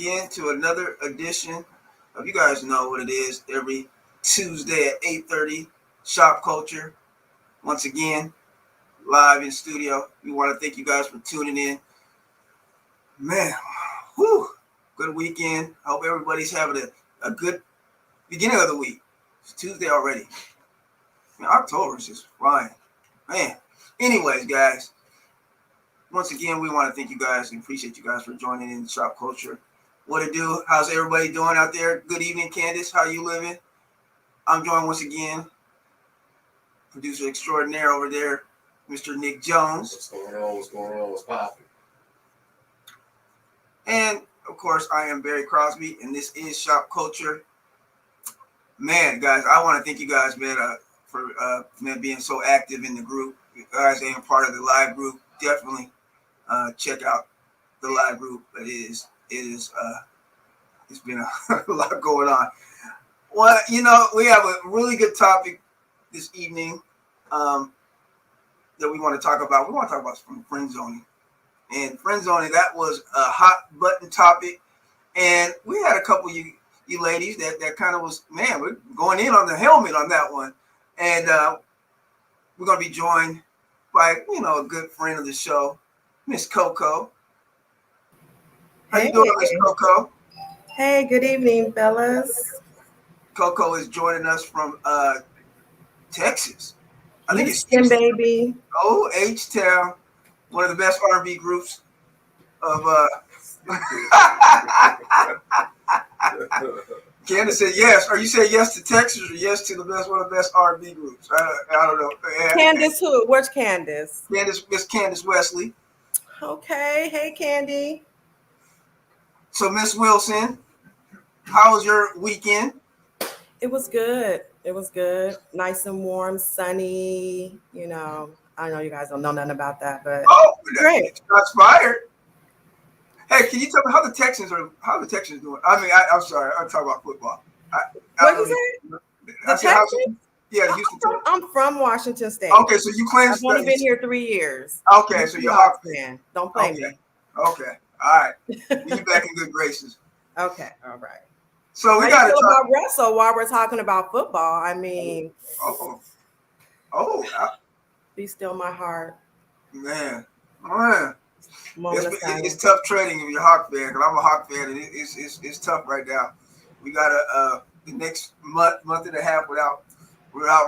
again to another edition of, you guys know what it is, every Tuesday at 8:30, Shop Culture. Once again, live in studio. We want to thank you guys for tuning in. Man, whew, good weekend. I hope everybody's having a good beginning of the week. It's Tuesday already. Man, October is just flying. Man. Anyways, guys, once again, we want to thank you guys and appreciate you guys for joining in Shop Culture. What it do? How's everybody doing out there? Good evening, Candace. How you living? I'm joined once again, producer extraordinaire over there, Mr. Nick Jones. What's going on? What's going on? What's popping? And, of course, I am Barry Crosby, and this is Shop Culture. Man, guys, I want to thank you guys, man, for being so active in the group. You guys ain't part of the live group. Definitely check out the live group. It's been a lot going on. Well, we have a really good topic this evening that we want to talk about. We want to talk about some friend zoning. And friend zoning, that was a hot button topic. And we had a couple of you ladies that kind of was, man, we're going in on the helmet on that one. And we're going to be joined by, a good friend of the show, Miss Coco. How you doing, Miss Coco? Hey, good evening, fellas. Coco is joining us from Texas. I think it's Houston, baby. Oh, H-Town, one of the best R&B groups of. Candace said yes. Are you saying yes to Texas or yes to one of the best R&B groups? I don't know. Candace who? Where's Candace? Miss Candace Wesley. Okay. Hey, Candy. So, Miss Wilson, how was your weekend? It was good. Nice and warm, sunny. I know you guys don't know nothing about that, but great. Shots fired. Hey, can you tell me how the Texans doing? I mean, I'm sorry, I'm talking about football. What you say? The Texans? Yeah, the Houston Texans. I'm from Washington State. Okay, so you claim I've only been here 3 years. Okay, so you're a Hawks fan. Don't play me. Okay, all right. You're back in good graces. Okay, all right. So we got to talk about Russell while we're talking about football. I mean, be still my heart, man. It's tough trading if you're a Hawk fan, because I'm a Hawk fan, and it's tough right now. We got the next month and a half without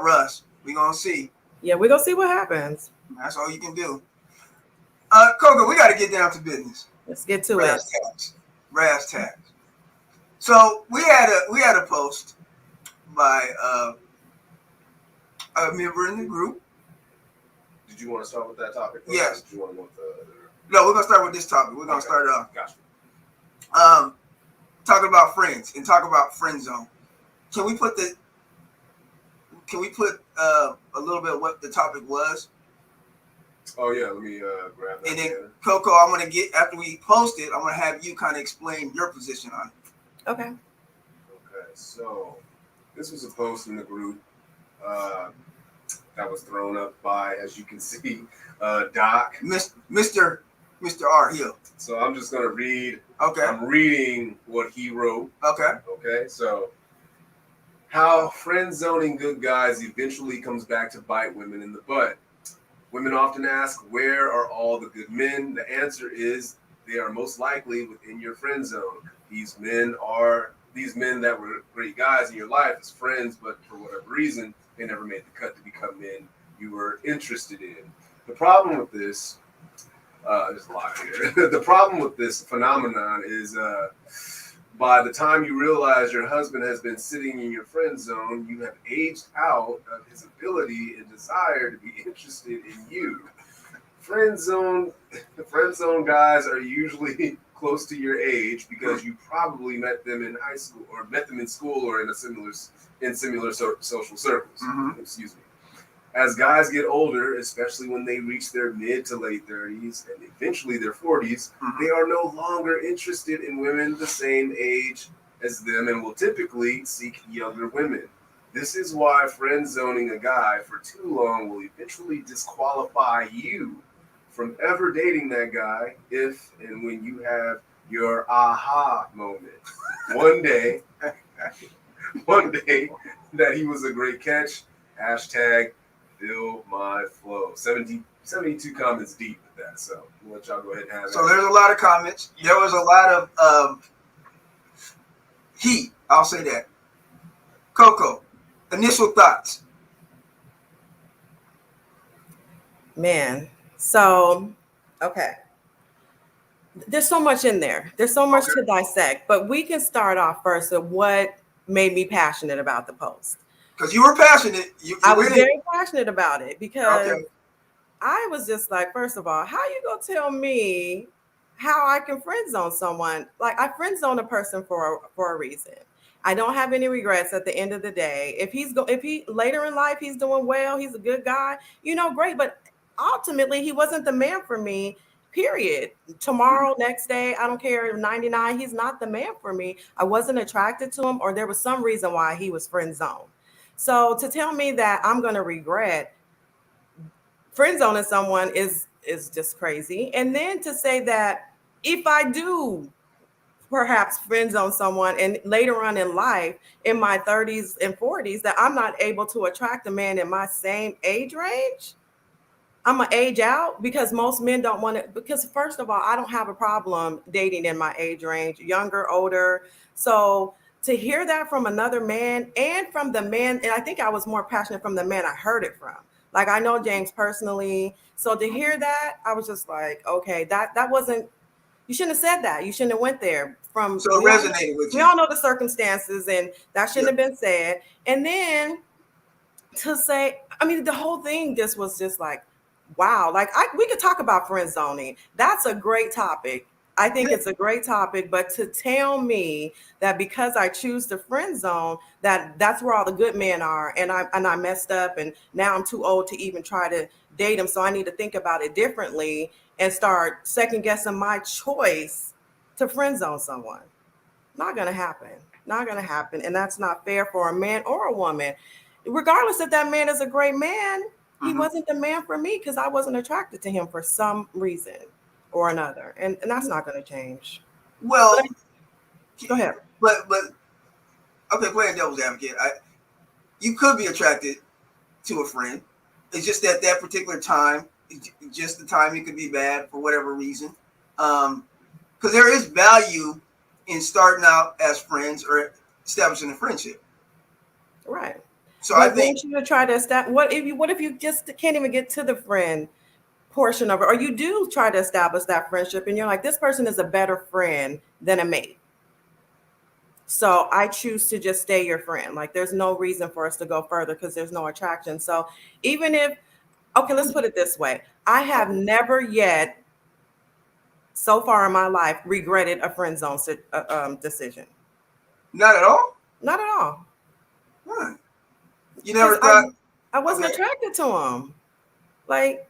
Russ. We're gonna see. Yeah, we're gonna see what happens. That's all you can do. Coco, we got to get down to business. Let's get to Brass tacks. So we had a post by a member in the group. Did you want to start with that topic? Yes. Did you want to go with the... No, we're gonna start with this topic. We're gonna start it off. Gotcha. Talking about friends and talk about friend zone. Can we put a little bit of what the topic was? Oh yeah, let me grab that. And then Coco, I'm gonna get, after we post it, I'm gonna have you kind of explain your position on it. Okay. So this was a post in the group that was thrown up by, as you can see, Doc. Mr. R. Hill. So I'm just gonna read. Okay. I'm reading what he wrote. Okay. So how friend zoning good guys eventually comes back to bite women in the butt. Women often ask, where are all the good men? The answer is they are most likely within your friend zone. These men that were great guys in your life as friends, but for whatever reason, they never made the cut to become men you were interested in. The problem with this, there's a lot here. The problem with this phenomenon is by the time you realize your husband has been sitting in your friend zone, you have aged out of his ability and desire to be interested in you. Friend zone guys are usually close to your age because you probably met them in high school or met them in school or in similar social circles. Mm-hmm. Excuse me. As guys get older, especially when they reach their mid to late 30s and eventually their 40s, they are no longer interested in women the same age as them and will typically seek younger women. This is why friend zoning a guy for too long will eventually disqualify you from ever dating that guy if and when you have your aha moment. One day, one day that he was a great catch. Hashtag fill my flow. 72 comments deep with that. So we'll let y'all go ahead and have So there's a lot of comments. There was a lot of heat. I'll say that. Coco, initial thoughts. Man, so okay. There's so much in there. There's so much to dissect, but we can start off first with what made me passionate about the post. Because you were passionate. I was very passionate about it because Okay. I was just like, first of all, how you gonna tell me how I can friend zone someone? Like I friend zone a person for a reason. I don't have any regrets at the end of the day. If he later in life he's doing well, he's a good guy, great. But ultimately, he wasn't the man for me. Period. Tomorrow, next day, I don't care. 99, he's not the man for me. I wasn't attracted to him, or there was some reason why he was friend zoned. So to tell me that I'm gonna regret friend zoning someone is just crazy. And then to say that if I do perhaps friend zone someone and later on in life, in my 30s and 40s, that I'm not able to attract a man in my same age range, I'm gonna age out because most men don't want to. Because first of all, I don't have a problem dating in my age range, younger, older. So to hear that from another man and from the man, and I think I was more passionate from the man I heard it from. Like I know James personally, so to hear that, I was just like, okay, that wasn't. You shouldn't have said that. You shouldn't have went there. So it resonated with you. We all know the circumstances, and that shouldn't have been said. And then to say, I mean, the whole thing just was just like, wow. Like we could talk about friend zoning. That's a great topic. I think it's a great topic, but to tell me that because I choose the friend zone, that's where all the good men are, and I messed up, and now I'm too old to even try to date them, so I need to think about it differently and start second guessing my choice to friend zone someone. Not gonna happen. Not gonna happen, and that's not fair for a man or a woman. Regardless if that man is a great man, he wasn't the man for me because I wasn't attracted to him for some reason or another, and that's not going to change. Well, go ahead. But okay, playing devil's advocate, you could be attracted to a friend. It's just that particular time, just the timing could be bad for whatever reason. Because there is value in starting out as friends or establishing a friendship. Right. So but I think you to try to establish. What if you just can't even get to the friend portion of it, or you do try to establish that friendship, and you're like, this person is a better friend than a mate. So I choose to just stay your friend. Like there's no reason for us to go further because there's no attraction. So even if, okay, let's put it this way. I have never yet so far in my life regretted a friend zone decision. Not at all? Not at all. You never thought? I wasn't attracted to him. Like,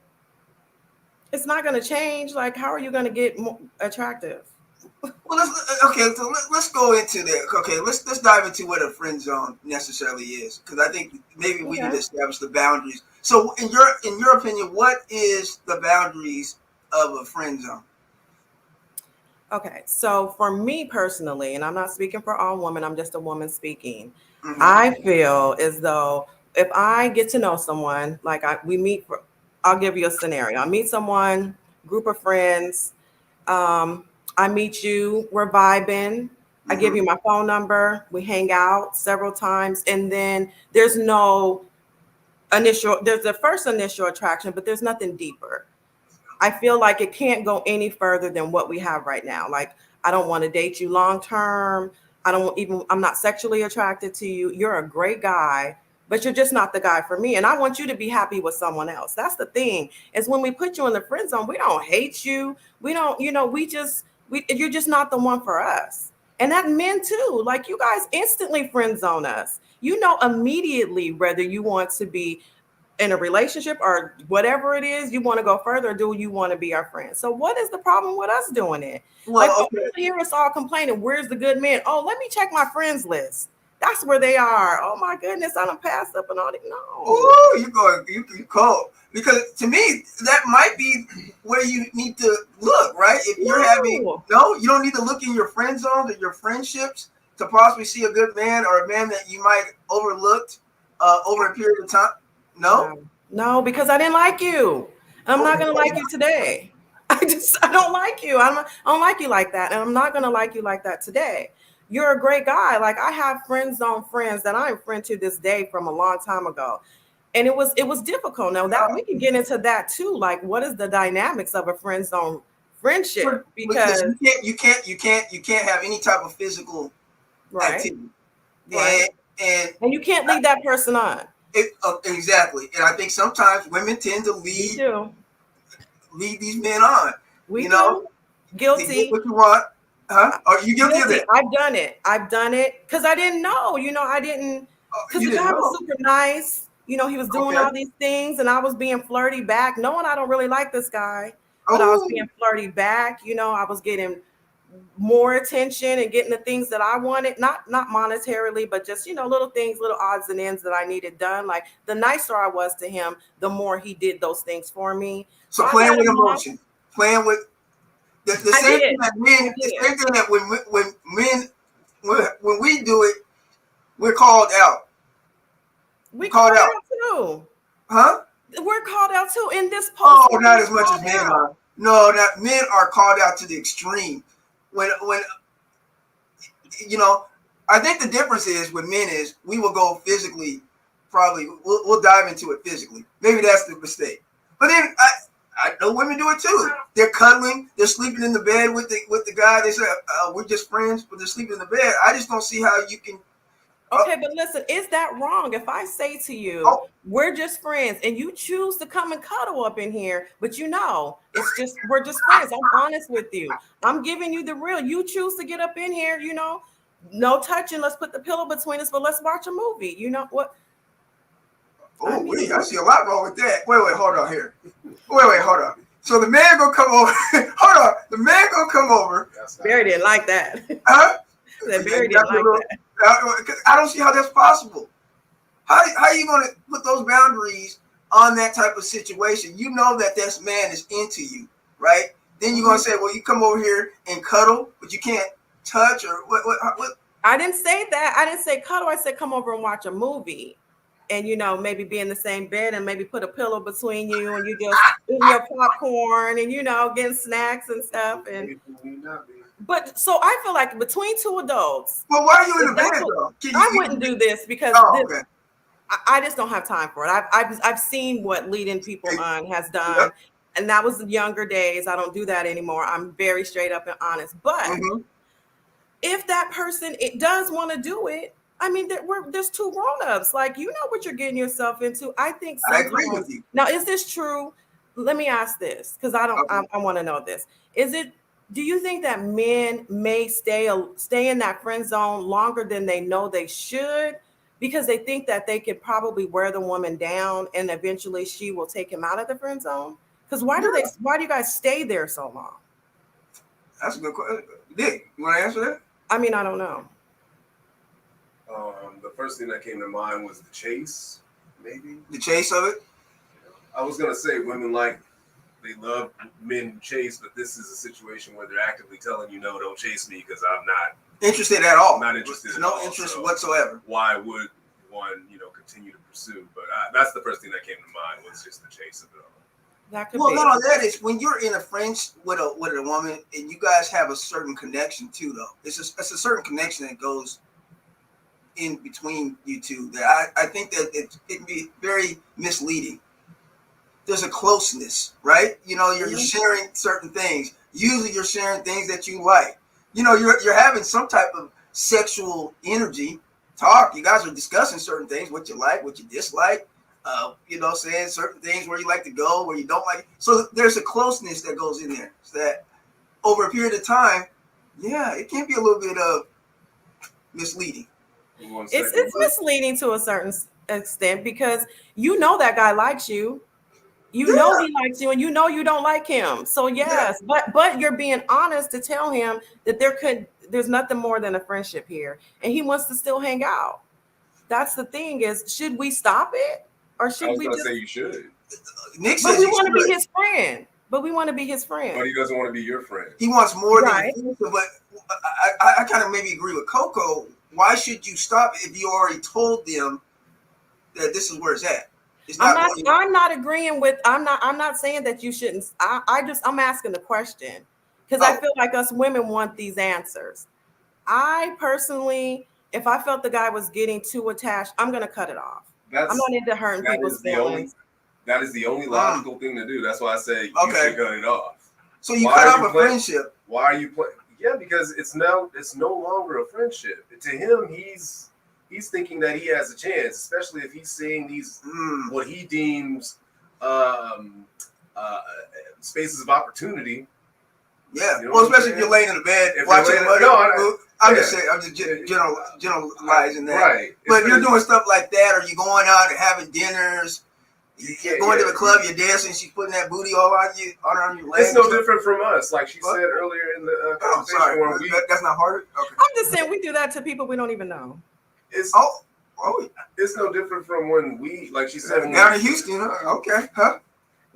it's not going to change. Like, how are you going to get more attractive? Well, let's go into that. Okay, let's dive into what a friend zone necessarily is, because I think maybe we need to establish the boundaries. So, in your opinion, what is the boundaries of a friend zone? Okay, so for me personally, and I'm not speaking for all women, I'm just a woman speaking. I feel as though if I get to know someone, like we meet, I'll give you a scenario. I meet someone, group of friends. I meet you, we're vibing. I give you my phone number. We hang out several times, and then there's the first initial attraction, but there's nothing deeper. I feel like it can't go any further than what we have right now. Like, I don't want to date you long term. I'm not sexually attracted to you. You're a great guy, but you're just not the guy for me. And I want you to be happy with someone else. That's the thing, is when we put you in the friend zone, we don't hate you. We don't, you're just not the one for us. And that men too, like you guys instantly friend zone us. You know immediately whether you want to be in a relationship or whatever it is, you want to go further, or do you want to be our friend? So what is the problem with us doing it? Well, like, hear us all complaining, where's the good men? Oh, let me check my friends list. that's where they are. Oh my goodness, I don't pass up and all that. No. Oh, you cold. Because to me, that might be where you need to look, right? If you're having No. no, you don't need to look in your friend zone or your friendships to possibly see a good man or a man that you might overlooked over a period of time. No. No, no, because I didn't like you. And I'm not gonna like Okay. you today. I don't like you. I don't like you like that, and I'm not gonna like you like that today. You're a great guy. Like I have friends on friends that I'm friend to this day from a long time ago, and it was difficult. Now that we can get into that too. Like, what is the dynamics of a friend zone friendship? Because Because you can't have any type of physical right, activity, right, and and you can't lead that person on. exactly. And I think sometimes women tend to We do. lead these men on. We You know, do. to get Guilty. what you want, huh? Are you guilty of Guilty. that? I've done it. I've done it because I didn't know. I didn't. Because You the didn't guy was know. super nice. He was doing Okay. all these things, and I was being flirty back, knowing I don't really like this guy, but I was Oh, being flirty back. I was getting more attention and getting the things that I wanted, not monetarily, but just little things, little odds and ends that I needed done. Like the nicer I was to him, the more he did those things for me. So so I playing let with him off. emotion, playing with the I same thing did. that I men, the did. same thing that when men when we do it, we're called out. We Called called out, out too. huh? We're called out too. In this Oh, post, we're not being as much as called men out. are. No, not men are called out to the extreme. When you know, I think the difference is with men is we will go physically. Probably we'll dive into it physically. Maybe that's the mistake. But then I know women do it too. They're cuddling. They're sleeping in the bed with the guy. They say we're just friends, but they're sleeping in the bed. I just don't see how you can. Uh, Okay, but listen, is that wrong? If I say to you, oh, we're just friends, and you choose to come and cuddle up in here, but it's just we're just friends. I'm honest with you. I'm giving you the real. You choose to get up in here, no touching. Let's put the pillow between us, but let's watch a movie. You know what? I oh, wait, I mean, see a lot wrong with that. Wait, hold on here. Wait, hold on. So the man gonna come over. Hold on. The man gonna come over. Barry didn't like that. Huh? That Yeah, Barry didn't like that. I don't see how that's possible. How are you going to put those boundaries on that type of situation? You know that this man is into you, right? Then you're going to say, well, you come over here and cuddle, but you can't touch or what? I didn't say that. I didn't say cuddle. I said come over and watch a movie. And maybe be in the same bed and maybe put a pillow between you and you just eating your popcorn and getting snacks and stuff. And but so I feel like between two adults, Well, why are you in if the that's bed, what though? I wouldn't do this because Oh, this okay. I just don't have time for it. I've seen what leading people on has done, Yep. and that was the younger days. I don't do that anymore. I'm very straight up and honest. But Mm-hmm. if that person it does want to do it, I mean, there's two grown-ups. Like, you know what you're getting yourself into. I think I agree with sometimes you. now, is this true? Let me ask this because I don't. Okay. I want to know this. Is it? Do you think that men may stay in that friend zone longer than they know they should because they think that they could probably wear the woman down and eventually she will take him out of the friend zone? Because Yeah, why do you guys stay there so long? that's a good question. Dick, you want to answer that? I mean, I don't know. The first thing that came to mind was the chase, maybe. The chase of it? I was gonna say women they love men who chase, but this is a situation where they're actively telling you, no, don't chase me because I'm not Interested at all. not interested at no all. interest So whatsoever. why would one, continue to pursue? But that's the first thing that came to mind was just the chase of it all. That could Well, be. not only that is when you're in a friends with a woman and you guys have a certain connection too, though. It's a certain connection that goes in between you two. That I think that it can be very misleading. There's a closeness, right? You're sharing certain things. Usually, you're sharing things that you like. You're having some type of sexual energy talk. You guys are discussing certain things, what you like, what you dislike. Saying certain things where you like to go, where you don't like it. So there's a closeness that goes in there. So that over a period of time, yeah, it can be a little bit of misleading. It's misleading to a certain extent because that guy likes you. You know he likes you, and you know you don't like him. So yes, but you're being honest to tell him that there's nothing more than a friendship here, and he wants to still hang out. That's the thing is, should we stop it or I should was we gonna just? say you should, Nick But says we you want to be should. his friend. But we want to be his but friend. he doesn't want to be your friend. He wants more than a Right. friendship, but I kind of maybe agree with Coco. Why should you stop it if you already told them that this is where it's at? It's I'm not not. going. I'm not agreeing with. I'm not saying that you shouldn't. I'm asking the question because I Oh, feel like us women want these answers. I personally, if I felt the guy was getting too attached, I'm gonna cut it off. I'm That's not into hurting that people's is the only feelings. that is the only logical thing to do. That's why I say you Okay. should cut it off. so you Why cut are off you a playing- friendship. Why are you playing? Yeah, because it's no longer a friendship. To him, he's thinking that he has a chance, especially if he's seeing these what he deems um, uh, spaces of opportunity. Yeah. You know Well, what I'm especially if saying? you're laying in the bed If you're watching laying- money. no, I'm yeah. just saying. I'm just generalizing that. Right. But if you're doing stuff like that, or you're going out and having dinners, you're going to the club, you're dancing, she's putting that booty all on you, on your legs. It's no different from us. Like she What? said earlier in the Oh, conversation, sorry. where we That's not hard. Okay. I'm just saying we do that to people we don't even know. it's Oh, it's no different from when we, like she said, down in Houston. Huh? Okay. Huh?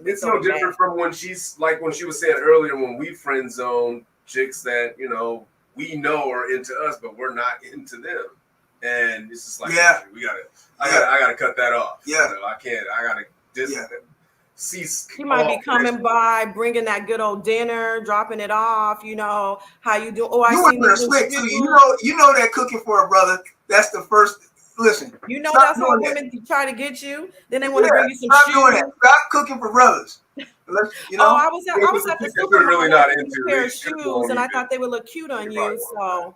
It's no different from when she's like when she was saying earlier when we friend zone chicks that we know are into us, but we're not into them, and it's just like I gotta cut that off. Yeah. I can't. I gotta just Yeah. cease. He might be coming by, bringing that good old dinner, dropping it off. You know how you do? Oh, I You see women are slick too. You know that cooking for a brother. That's the first. Listen. You know stop that's how doing women try to get you. Then they want to bring you some stop shoes. doing that. Stop cooking for brothers. You know. Oh, I was at the supermarket really with not a into pair of it, shoes, and I thought they would look cute on you. So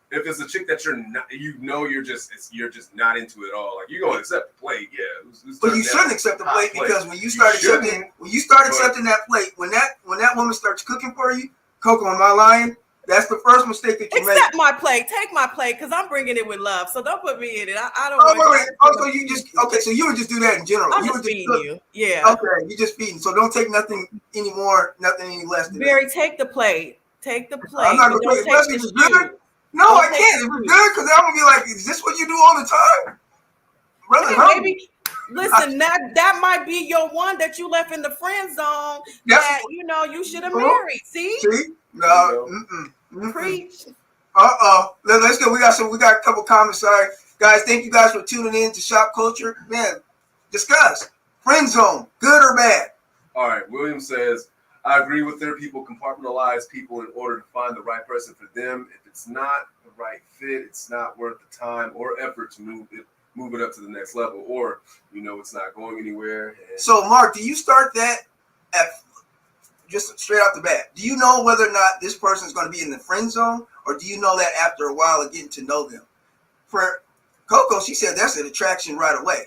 if it's a chick that you're not, you're just not into it all. Like you're gonna accept the plate, yeah. But you shouldn't accept the plate because when you start accepting that plate, when that woman starts cooking for you, Coco, am I lying? That's the first mistake that you make. accept my plate, take my plate, because I'm bringing it with love. So don't put me in it. I don't. So you just So you would just do that in general. I'm you just would feeding you. Yeah. Okay, you just feeding. So don't take nothing anymore, nothing any less than Barry, that. take the plate. Take the plate. I'm not but gonna don't take take it. the It's good. shoe. No, Don't I take can't. the If it's shoe. good, because I'm gonna be like, is this what you do all the time, brother? Hey, Huh? baby, listen, that might be your one that you left in the friend zone that you should have married. See? No. Preach. Let's go. We got a couple comments. Sorry, guys. Thank you guys for tuning in to Shop Culture. Man, discuss friend zone, good or bad. All right. William says, I agree with their people compartmentalize people in order to find the right person for them. If it's not the right fit, it's not worth the time or effort to move it up to the next level, or it's not going anywhere. So, Mark, do you start that at just straight off the bat? Do you know whether or not this person is going to be in the friend zone, or do you know that after a while of getting to know them? For Coco, she said that's an attraction right away.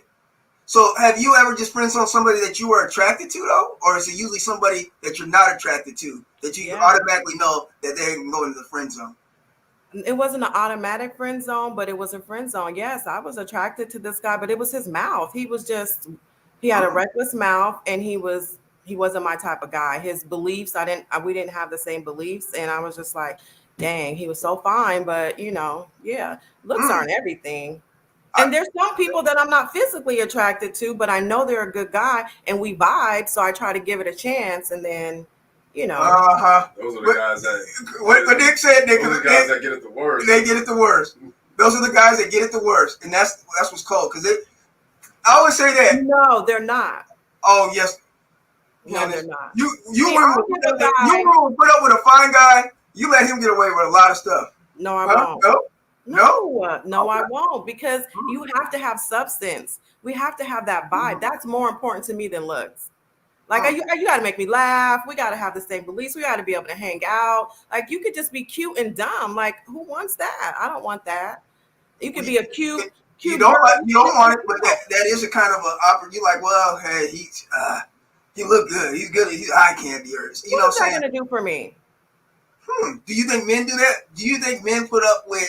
So have you ever just friend zoned somebody that you were attracted to, though? Or is it usually somebody that you're not attracted to, that you automatically know that they can go into the friend zone? It wasn't an automatic friend zone, but it was a friend zone. Yes, I was attracted to this guy, but it was his mouth. He had a reckless mouth, and he wasn't my type of guy. His beliefs, we didn't have the same beliefs, and I was just like, dang, he was so fine, but looks aren't everything. And there's some people that I'm not physically attracted to, but I know they're a good guy and we vibe. So I try to give it a chance. And then, Those are the guys that. What Nick said, Nick. Those are the guys that get it the worst. They get it the worst. Those are the guys that get it the worst. And that's what's cold. Because I always say that. No, they're not. Oh, yes. No, they're not. You will put up with a fine guy. You let him get away with a lot of stuff. No, I won't. No, I won't, because you have to have substance. We have to have that vibe. That's more important to me than looks. Like you got to make me laugh. We got to have the same beliefs. We got to be able to hang out. Like you could just be cute and dumb. Like who wants that? I don't want that. You could be a cute. You don't want it, but that is a kind of an opera. You're like, well, hey, he look good. He's good. He's eye candy. You know what I'm saying? What's that gonna do for me? Do you think men do that? Do you think men put up with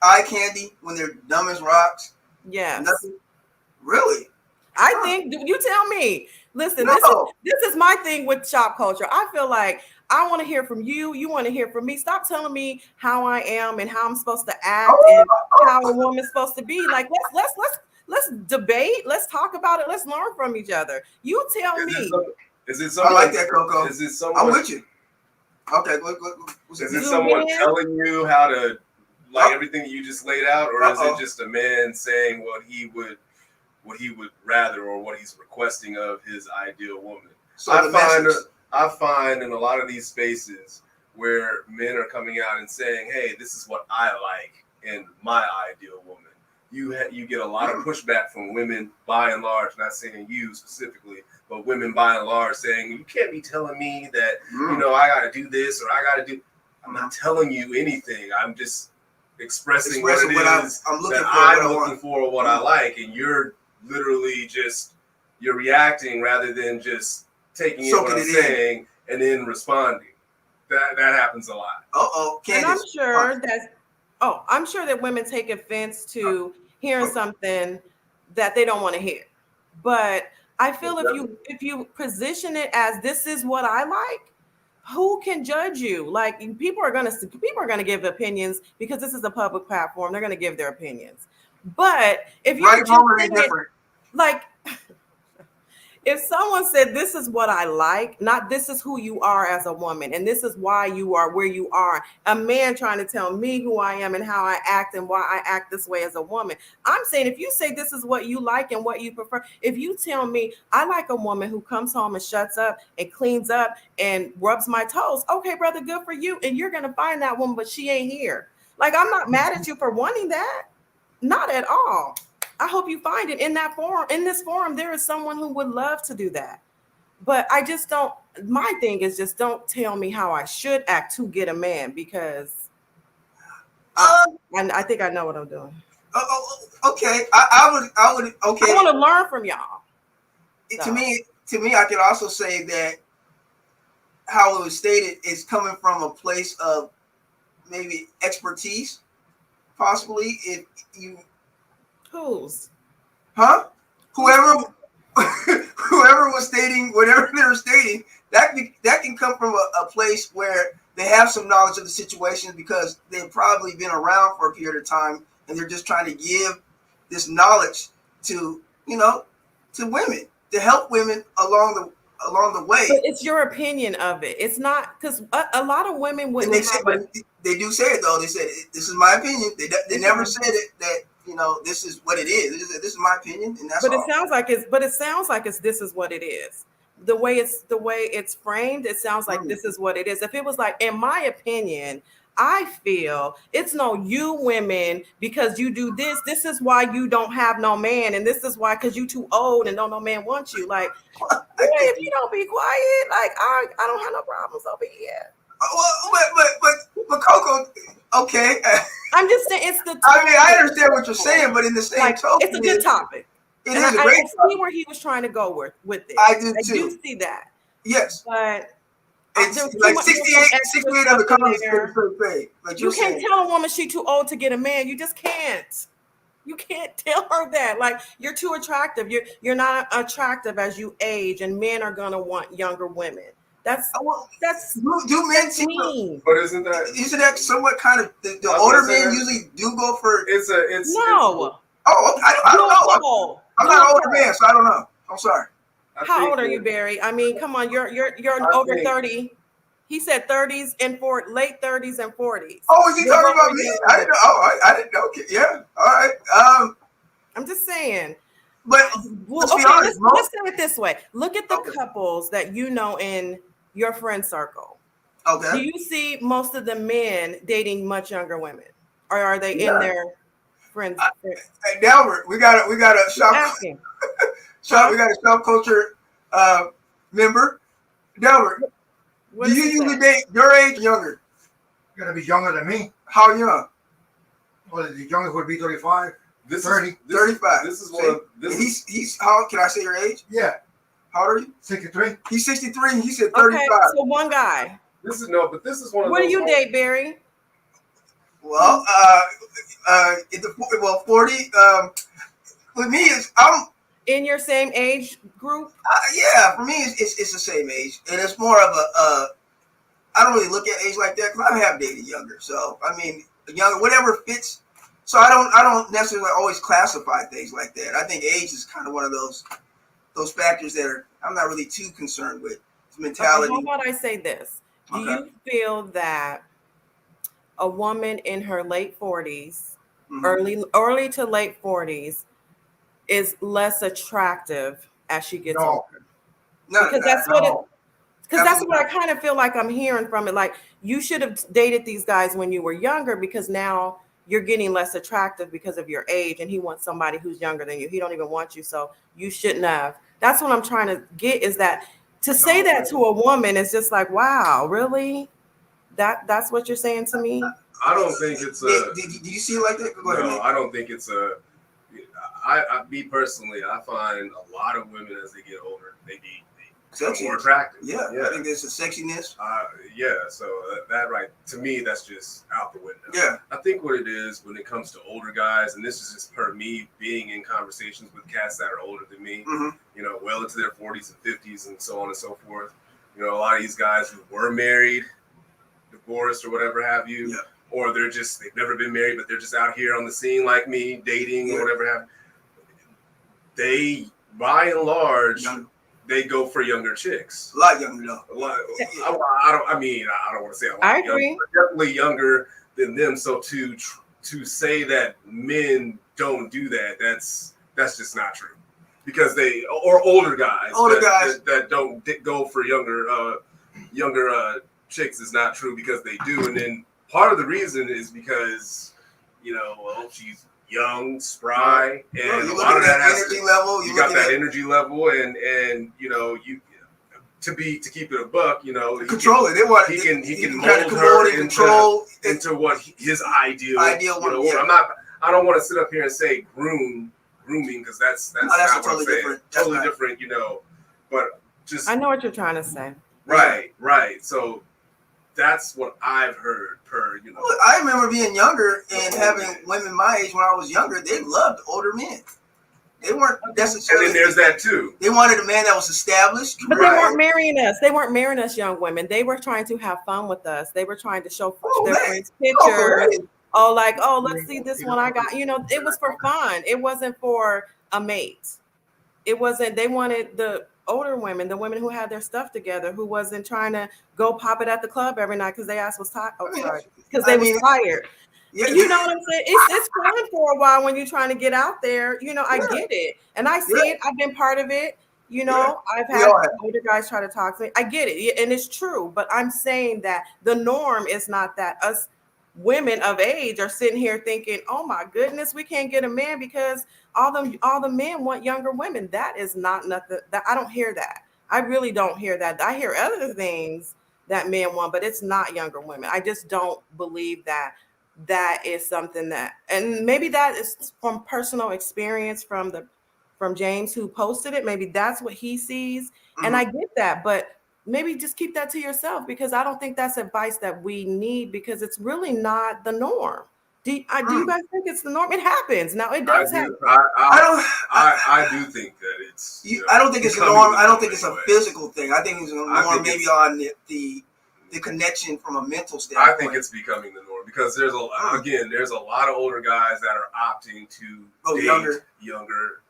eye candy when they're dumb as rocks? Yes. Nothing? Really? I think, you tell me, Listen, No. this is my thing with shop culture. I feel like I want to hear from you. You want to hear from me. Stop telling me how I am and how I'm supposed to act and how a woman's supposed to be. Like let's debate. Let's talk about it. Let's learn from each other. You tell Is it me. some, is it I someone? like that, Coco. Is it I'm someone? with you. Okay, what's Is it? it Do someone men- telling you how to like Oh. everything that you just laid out, or is it just a man saying what he would rather or what he's requesting of his ideal woman? So I the find message. I find in a lot of these spaces where men are coming out and saying, "Hey, this is what I like in my ideal woman." You get a lot of pushback from women by and large. Not saying you specifically, but women by and large saying, "You can't be telling me that I got to do this or I got to do." I'm not telling you anything. I'm just expressing what it is I'm looking that for, I'm what I looking want. for, what I like, and you're literally you're reacting rather than just taking in what Soaking I'm it in. saying and then responding. That happens a lot. And I'm Candace. sure I'm sure that women take offense to hearing something that they don't want to hear. But I feel if you position it as this is what I like, who can judge you? Like people are gonna give opinions because this is a public platform. They're gonna give their opinions. But if you Right, just wrong, or say they it, different. like if someone said this is what I like, not this is who you are as a woman, and this is why you are where you are, a man trying to tell me who I am and how I act and why I act this way as a woman. I'm saying if you say this is what you like and what you prefer, if you tell me I like a woman who comes home and shuts up and cleans up and rubs my toes, okay, brother, good for you. And you're gonna find that woman, but she ain't here. Like I'm not mad at you for wanting that. Not at all. I hope you find it in that forum. In this forum, there is someone who would love to do that. But I just don't. My thing is just don't tell me how I should act to get a man because I think I know what I'm doing. Okay. I would. Okay. I want to learn from y'all. To me, I could also say that how it was stated is coming from a place of maybe expertise, possibly. If you, Whose? whoever, whoever was stating whatever they were stating, that can come from a place where they have some knowledge of the situation because they've probably been around for a period of time and they're just trying to give this knowledge to to women to help women along the way. But it's your opinion of it. It's not because a lot of women And wouldn't they have say, it. but they do say it though. They said this is my opinion. They never said it that this is what it is. They said, this is my opinion, and that's But all. it sounds like it's this is what it is. The way it's framed, it sounds like this is what it is. If it was like, in my opinion, I feel it's no you women because you do this. This is why you don't have no man, and this is why because you too old and no man wants you. Like, boy, if you don't be quiet, like I don't have no problems over here. But Coco, okay. I'm just saying it's the. I mean, I understand what you're saying, but in the same like token, it's a good topic. It and is a I great see where he was trying to go with it. I do too. do see that. Yes. But it's like 68 of the comments say the same thing. Like you can't tell a woman she too old to get a man. You just can't. You can't tell her that. Like you're too attractive. You're not attractive as you age, and men are gonna want younger women. That's do men mean. But isn't that somewhat kind of the older men usually do go for? It's no. I don't know. I'm not an older man, so I don't know. I'm sorry. How old are you, Barry? I mean, come on, you're over 30. He said 30s and late 30s and 40s. Oh, is he talking about me? I didn't know. Oh, I didn't know. Okay, yeah. All right. I'm just saying. But let's be honest. Let's say it this way. Look at the couples that you know in your friend circle. Okay. Do you see most of the men dating much younger women, or are they in their friends? Hey, Delbert, we got a shop. We got a Shopkulture member. Delbert, do you usually date your age or younger? You gotta be younger than me. How young? Well, the youngest would be 35. 35. This is one of this. He's how can I say your age? Yeah. How old are you? 63. He's 63. He said 35. Okay, so one guy. This is one of. What do you date, Barry? Well, 40. With me, I'm in your same age group? Yeah, for me, it's the same age, and it's more of a. I don't really look at age like that because I have dated younger. So I mean, younger, whatever fits. So I don't necessarily always classify things like that. I think age is kind of one of those factors that I'm not really too concerned with. It's Okay, how mentality. about I say this? Do Okay. you feel that a woman in her late 40s, Mm-hmm. early to late 40s, is less attractive as she gets No, older? No, Because no, that's what it no. because that's absolutely what I not. kind of feel like I'm hearing from it. Like you should have dated these guys when you were younger because now you're getting less attractive because of your age and he wants somebody who's younger than you. He don't even want you, so you shouldn't have. That's what I'm trying to get is that to say No, that to a woman is just like, wow, really? That's what you're saying to me? I don't think it's a Did you see it like that? Go ahead, no. Nick. I don't think it's a. Me personally, I find a lot of women as they get older, they become Sexy. more attractive. Yeah, I think there's a sexiness. Yeah. So that right to me, that's just out the window. Yeah. I think what it is when it comes to older guys, and this is just per me being in conversations with cats that are older than me, Mm-hmm. well into their 40s and 50s and so on and so forth. A lot of these guys who were married, divorced, or whatever have you, Yeah. or they've never been married, but they're just out here on the scene like me, dating or whatever have. They, by and large, Young. they go for younger chicks. A lot younger though. A lot. I don't want to say a lot I younger, agree. but definitely younger than them. So to say that men don't do that, that's just not true. Because or older guys, that don't go for younger chicks is not true because they do. And then part of the reason is because she's young, spry, and a lot of that has energy level. you got that energy level, and you to keep it a buck, control it. They want he can kind of mold her and control into what his ideal one. I don't want to sit up here and say grooming because that's no, not that's what totally I'm saying. different. Totally different, but just I know what you're trying to say. right. So that's what I've heard Well, I remember being younger and having women my age when I was younger. They loved older men. They weren't necessarily. And then there's that too. They wanted a man that was established. But they weren't marrying us. They weren't marrying us, young women. They were trying to have fun with us. They were trying to show their friends pictures. Let's see this one I got. It was for fun. It wasn't for a mate. It wasn't. They wanted the older women, the women who had their stuff together, who wasn't trying to go pop it at the club every night because they ass was tired. Oh, sorry, because they was tired. Yeah. You know what I'm saying? It's fun for a while when you're trying to get out there. I get it. And I see it. I've been part of it. I've had older guys try to talk to me. I get it. And it's true. But I'm saying that the norm is not that us women of age are sitting here thinking, oh my goodness, we can't get a man because all the men want younger women. That is not nothing. That I don't hear that. I really don't hear that. I hear other things that men want, but it's not younger women. I just don't believe that is something that, and maybe that is from personal experience from James who posted it. Maybe that's what he sees. Mm-hmm. And I get that, but maybe just keep that to yourself because I don't think that's advice that we need because it's really not the norm. Do you guys think it's the norm? It happens. Now it does happen. I do think that it's. I don't think it's a norm. I don't think it's a physical thing. I think it's a norm maybe on the connection from a mental standpoint. I think it's becoming the norm because there's a lot of older guys that are opting to date younger.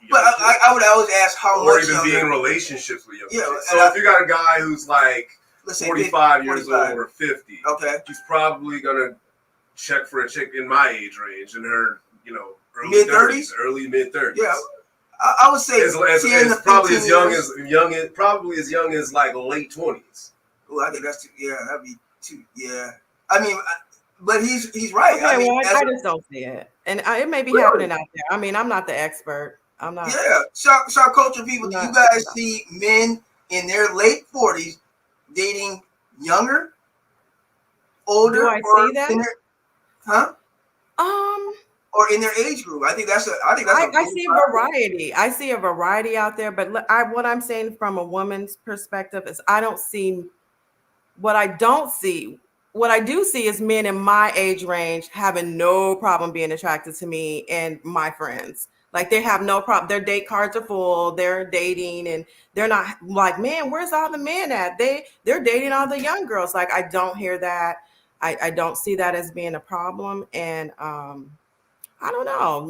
But I would always ask how much even younger. be in relationships with younger. Yeah, so if you got a guy who's like 45 years 45. old or 50, okay, he's probably gonna check for a chick in my age range in her early mid 30s, early mid 30s. Yeah, I would say as probably as young as like late 20s. Oh, I think that's that'd be too. Yeah, I mean, but he's right. Okay, I just don't see it, and it may be happening out there. I mean, I'm not the expert. I'm not. Yeah, shop culture people. Do you guys see men in their late 40s dating younger, older? Do I see that? Or in their age group. I see a variety. I see a variety out there, but what I'm saying from a woman's perspective is what I don't see what I do see is men in my age range having no problem being attracted to me and my friends. Like they have no problem. Their date cards are full. They're dating and they're not like, man, where's all the men at? They're dating all the young girls. Like I don't hear that. I don't see that as being a problem. And I don't know.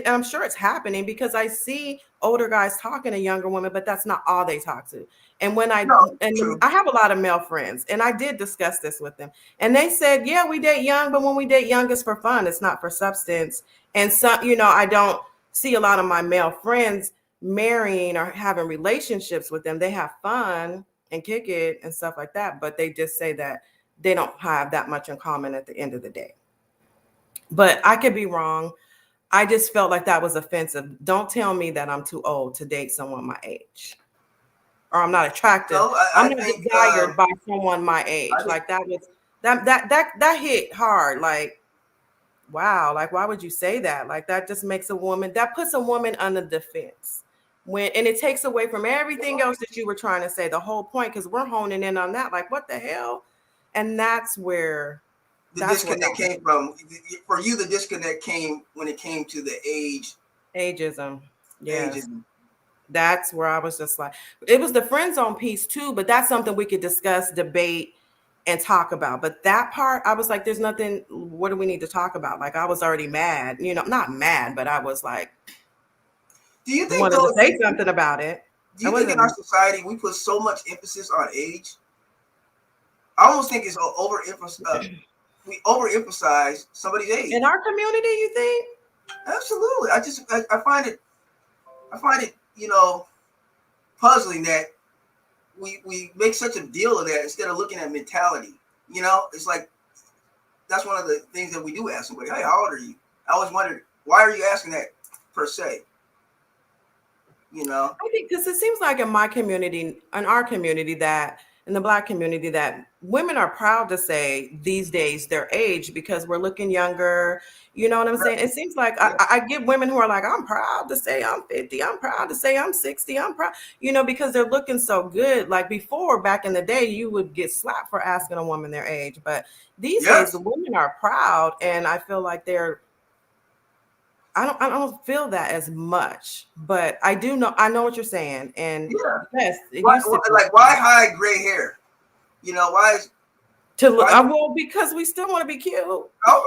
I'm sure it's happening because I see older guys talking to younger women, but that's not all they talk to. And when I No, and true. I have a lot of male friends, and I did discuss this with them, and they said, "Yeah, we date young, but when we date young, it's for fun. It's not for substance." And some, I don't see a lot of my male friends marrying or having relationships with them. They have fun and kick it and stuff like that, but they just say that they don't have that much in common at the end of the day. But I could be wrong. I just felt like that was offensive. Don't tell me that I'm too old to date someone my age, or I'm not attractive. No, I'm I not think desired by someone my I age. think Like that was that hit hard. Like wow, like why would you say that? Like that just makes a woman that puts a woman under defense. When and it takes away from everything else that you were trying to say, the whole point, because we're honing in on that. Like what the hell? And the that's where disconnect came from. For you, the disconnect came when it came to the ageism. ages. Yes. That's where I was just like, it was the friend zone piece too, but that's something we could discuss, debate, and talk about. But that part, I was like, there's nothing, what do we need to talk about? Like, I was already mad, not mad, but I was like, Do you think wanted though? to say something about it. Do I you think in our wasn't society we put so much emphasis on age? I almost think it's over we overemphasize somebody's in age. our community, you think? Absolutely. I find it puzzling that we make such a deal of that instead of looking at mentality. It's like that's one of the things that we do ask somebody. Hey, how old are you? I always wondered why are you asking that per se. You know. I think because it seems like in my community, in our community, that in the Black community, that women are proud to say these days their age because we're looking younger. You know what I'm saying? It seems like Yeah. I get women who are like, I'm proud to say I'm 50. I'm proud to say I'm 60. I'm proud, because they're looking so good. Like before, back in the day, you would get slapped for asking a woman their age. But these days, the Yes. women are proud, and I feel like I don't feel that as much, but I know what you're saying. And Yeah. yes, it Why, used to be like why hide gray hair? Why is to look why? well, because we still want to be cute. Oh,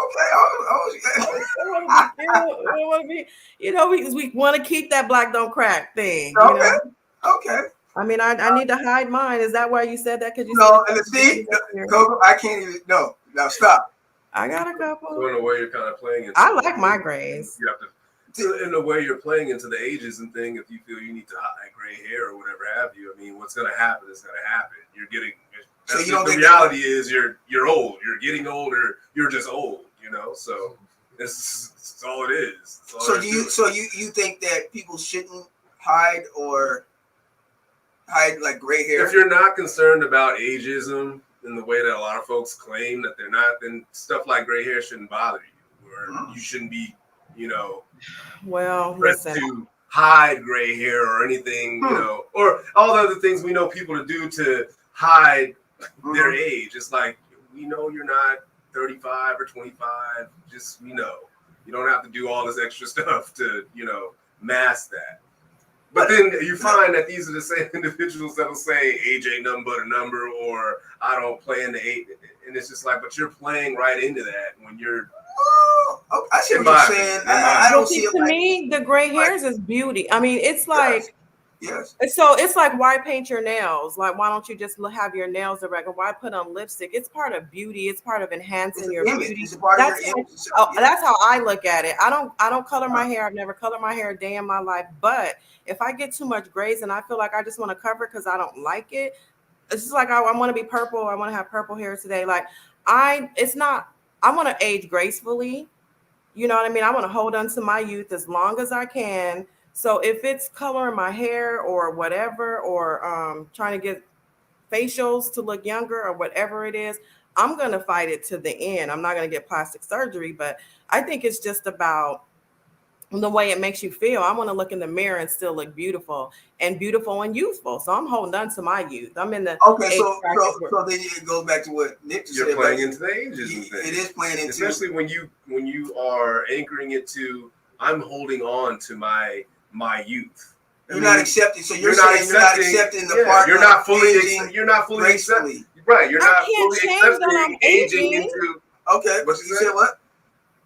okay. We still want to be cute. We want to be, we want to keep that black don't crack thing. Okay. Okay. I mean, I need to hide mine. Is that why you said that? Because you said No, it and the see, here. Coco, I can't even. No, now stop. I got a So in couple. a way, you're kind of playing into. I like my grays. You have to. In a way, you're playing into the ages and thing. If you feel you need to hide gray hair or whatever have you, I mean, what's going to happen is going to happen. You're getting. So That's you don't the think reality is you're old. You're getting older. You're just old. So that's all it is. That's all So there do is to you? it. So you think that people shouldn't hide or hide like gray hair? If you're not concerned about ageism in the way that a lot of folks claim that they're not, then stuff like gray hair shouldn't bother you, or you shouldn't be, Well, pressed listen, to hide gray hair or anything, or all the other things we know people to do to hide their age. It's like, we know you're not 35 or 25. Just, you don't have to do all this extra stuff to, mask that. But then you find that these are the same individuals that'll say age ain't nothing but a number, or I don't play in the age. And it's just like, but you're playing right into that when you're. Oh, I see what you're saying. I well, don't see see, it to like. me, the gray hairs is beauty. I mean, it's Yes. like. Yes. So it's like, why paint your nails? Like, why don't you just have your nails regular? Why put on lipstick? It's part of beauty. It's part of It's enhancing an your image. beauty. It's a part of your That's image. that's how I look at it. I don't color my hair. I've never colored my hair a day in my life. But if I get too much grays and I feel like I just want to cover it because I don't like it, it's just like I want to be purple. I want to have purple hair today. Like it's not. I want to age gracefully. You know what I mean? I want to hold on to my youth as long as I can. So if it's coloring my hair or whatever, or trying to get facials to look younger or whatever it is, I'm going to fight it to the end. I'm not going to get plastic surgery, but I think it's just about the way it makes you feel. I want to look in the mirror and still look beautiful and youthful. So I'm holding on to my youth. I'm in the Okay, age so bracket so where so then it goes back to what Nick just You're said. playing But into the ages and things. it is playing into, especially when you are anchoring it to I'm holding on to my youth. you're not accepting. So you're not saying you're not accepting the part you're of not fully aging you're not fully accepting. gracefully. Right, you're I not can't fully change that accepting I'm aging aging. into Okay, what you said what?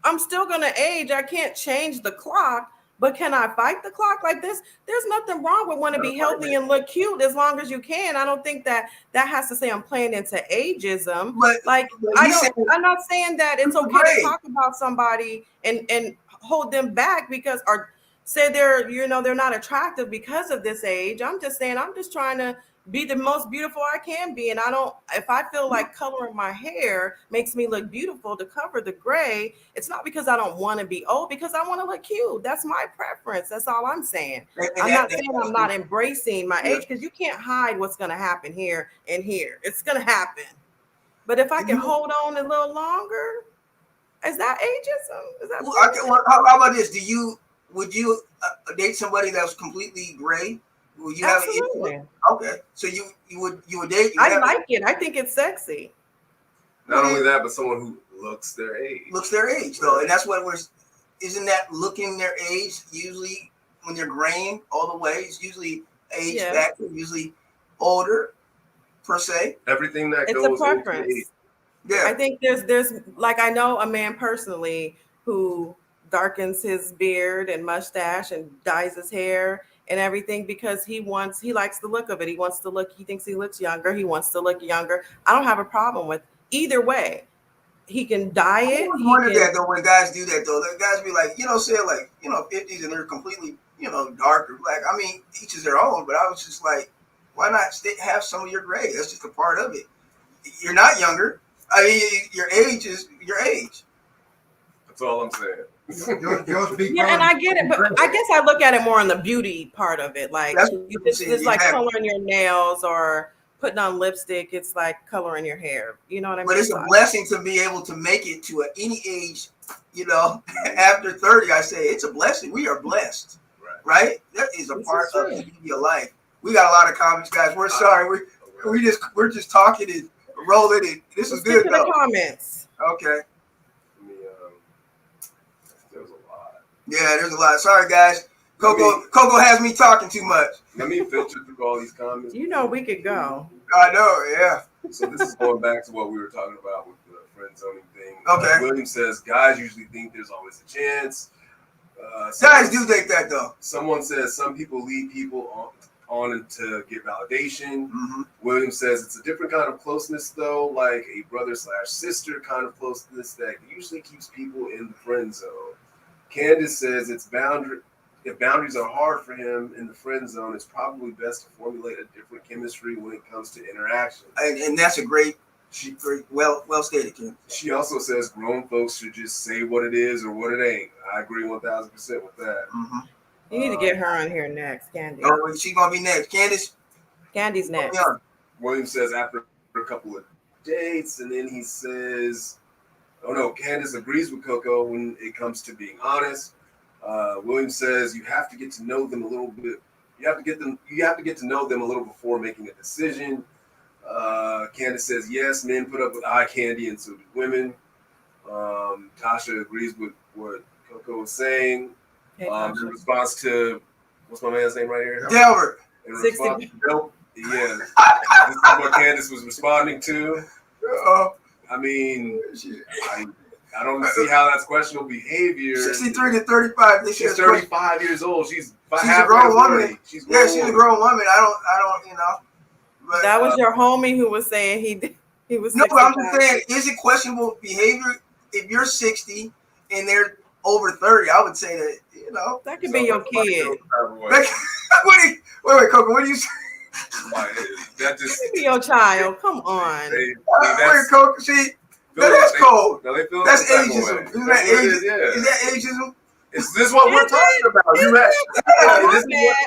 I'm still gonna age. I can't change the clock, but can I fight the clock like this? There's nothing wrong with want to be healthy and look cute as long as you can. I don't think that has to say I'm playing into ageism. But, Like but he said I'm not saying that it's okay to Right. talk about somebody and hold them back because or say they're not attractive because of this age. I'm just saying I'm just trying to be the most beautiful I can be. And I don't, if I feel like coloring my hair makes me look beautiful to cover the gray, it's not because I don't want to be old, because I want to look cute. That's my preference. That's all I'm saying. and I'm that, not saying I'm not embracing my Yeah. age, because you can't hide what's going to happen here and here. It's going to happen. But if I can hold on a little longer, is that ageism? Is that how about this? Would you date somebody that was completely gray? Would you have an issue with? absolutely? Okay, so you would date? You I have, like it. I think it's sexy. not only that, but someone who looks their age. looks their age though, and that's what we're. Isn't that looking their age usually when they're graying all the way? It's usually age Yeah. factor, usually older per se. Everything that It's a goes into age. preference. Yeah, I think there's like I know a man personally who darkens his beard and mustache and dyes his hair and everything because he likes the look of it. He thinks he looks younger. He wants to look younger. I don't have a problem with either way. He can dye I it. always He wondered can that though when guys do that though. The guys be like, say like 50s and they're completely dark or black. I mean, each is their own. But I was just like, why not have some of your gray? That's just a part of it. You're not younger. I mean, your age is your age. That's all I'm saying. yeah, and I get it, but I guess I look at it more on the beauty part of it. Like That's what it's like coloring your nails or putting on lipstick. It's like coloring your hair. You know what I mean? But it's a blessing to be able to make it to any age, after 30. I say it's a blessing. We are blessed, right? That is a part of your life. We got a lot of comments, guys. We're sorry. We're just talking and rolling it. This is good though. The comments. Okay. There's a lot. Yeah, there's a lot. Sorry, guys. Coco has me talking too much. Let me filter through all these comments. We could go. I know, yeah. So this is going back to what we were talking about with the friend zoning thing. Okay. William says guys usually think there's always a chance. Guys do think that though. Someone says some people lead people on to get validation. Mm-hmm. William says it's a different kind of closeness though, like a brother/sister kind of closeness that usually keeps people in the friend zone. Candace says if boundaries are hard for him in the friend zone, it's probably best to formulate a different chemistry when it comes to interaction. And that's a great, well stated, Kim. She also says grown folks should just say what it is or what it ain't. I agree 1,000% with that. Mm-hmm. You need to get her on here next, Candy. Oh, she's gonna be next. Candy's next. Yeah. William says after a couple of dates, and then he says, "Oh no, Candace agrees with Coco when it comes to being honest." William says you have to get to know them a little bit. You have to get to know them a little before making a decision. Candace says yes, men put up with eye candy, and so do women. Tasha agrees with what Coco was saying. In response to what's my man's name right here? Delbert. In response to Delbert, yeah, this is what Candace was responding to. I mean, I don't see how that's questionable behavior. 63 to 35. She's 35 years old. She's a grown woman. She's a grown woman. I don't. But, that was your homie who was saying he was. No, but I'm just saying, is it questionable behavior if you're 60 and they're over 30? I would say that that could be your kid. Wait, Coco, what do you say? That just could be your child. Come on. Wait, Coco, see. That's cold. That's ageism. Isn't that ageism? Is that ageism? Is this what we're talking about?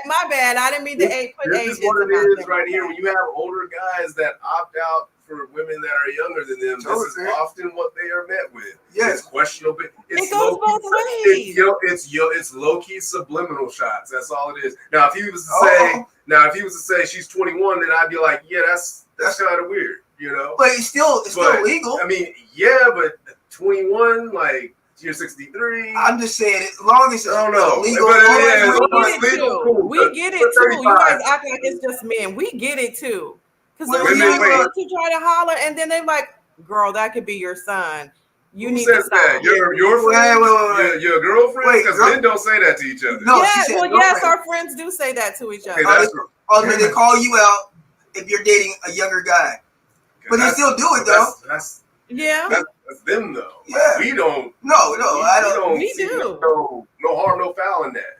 My bad. I didn't mean to put ageism. This is what it is right here. When you have older guys that opt out for women that are younger than them, Totally this is fair. often what they are met with. Yes. It's questionable. It's It goes both ways. It's low key subliminal shots. That's all it is. Now, if he was to say she's 21, then I'd be like, yeah, that's kind of weird, you know. But it's still legal. I mean, yeah, but 21, like you're 63. I'm just saying, as long as it's I don't know. legal. But We get it too. You guys act like it's just men. We get it too. Because there's Women, young girls who try to holler, and then they're like, "Girl, that could be your son. You Who need says to stop." that? Your friend? Wait. Your girlfriend? Because men don't say that to each other. No, yes, she said well, girlfriend. yes, our friends do say that to each other. Okay, that's true. They call you out if you're dating a younger guy. But they still do it, though. That's them, though. Yeah. Like, we don't. No, I don't. We see do. No harm, no foul in that.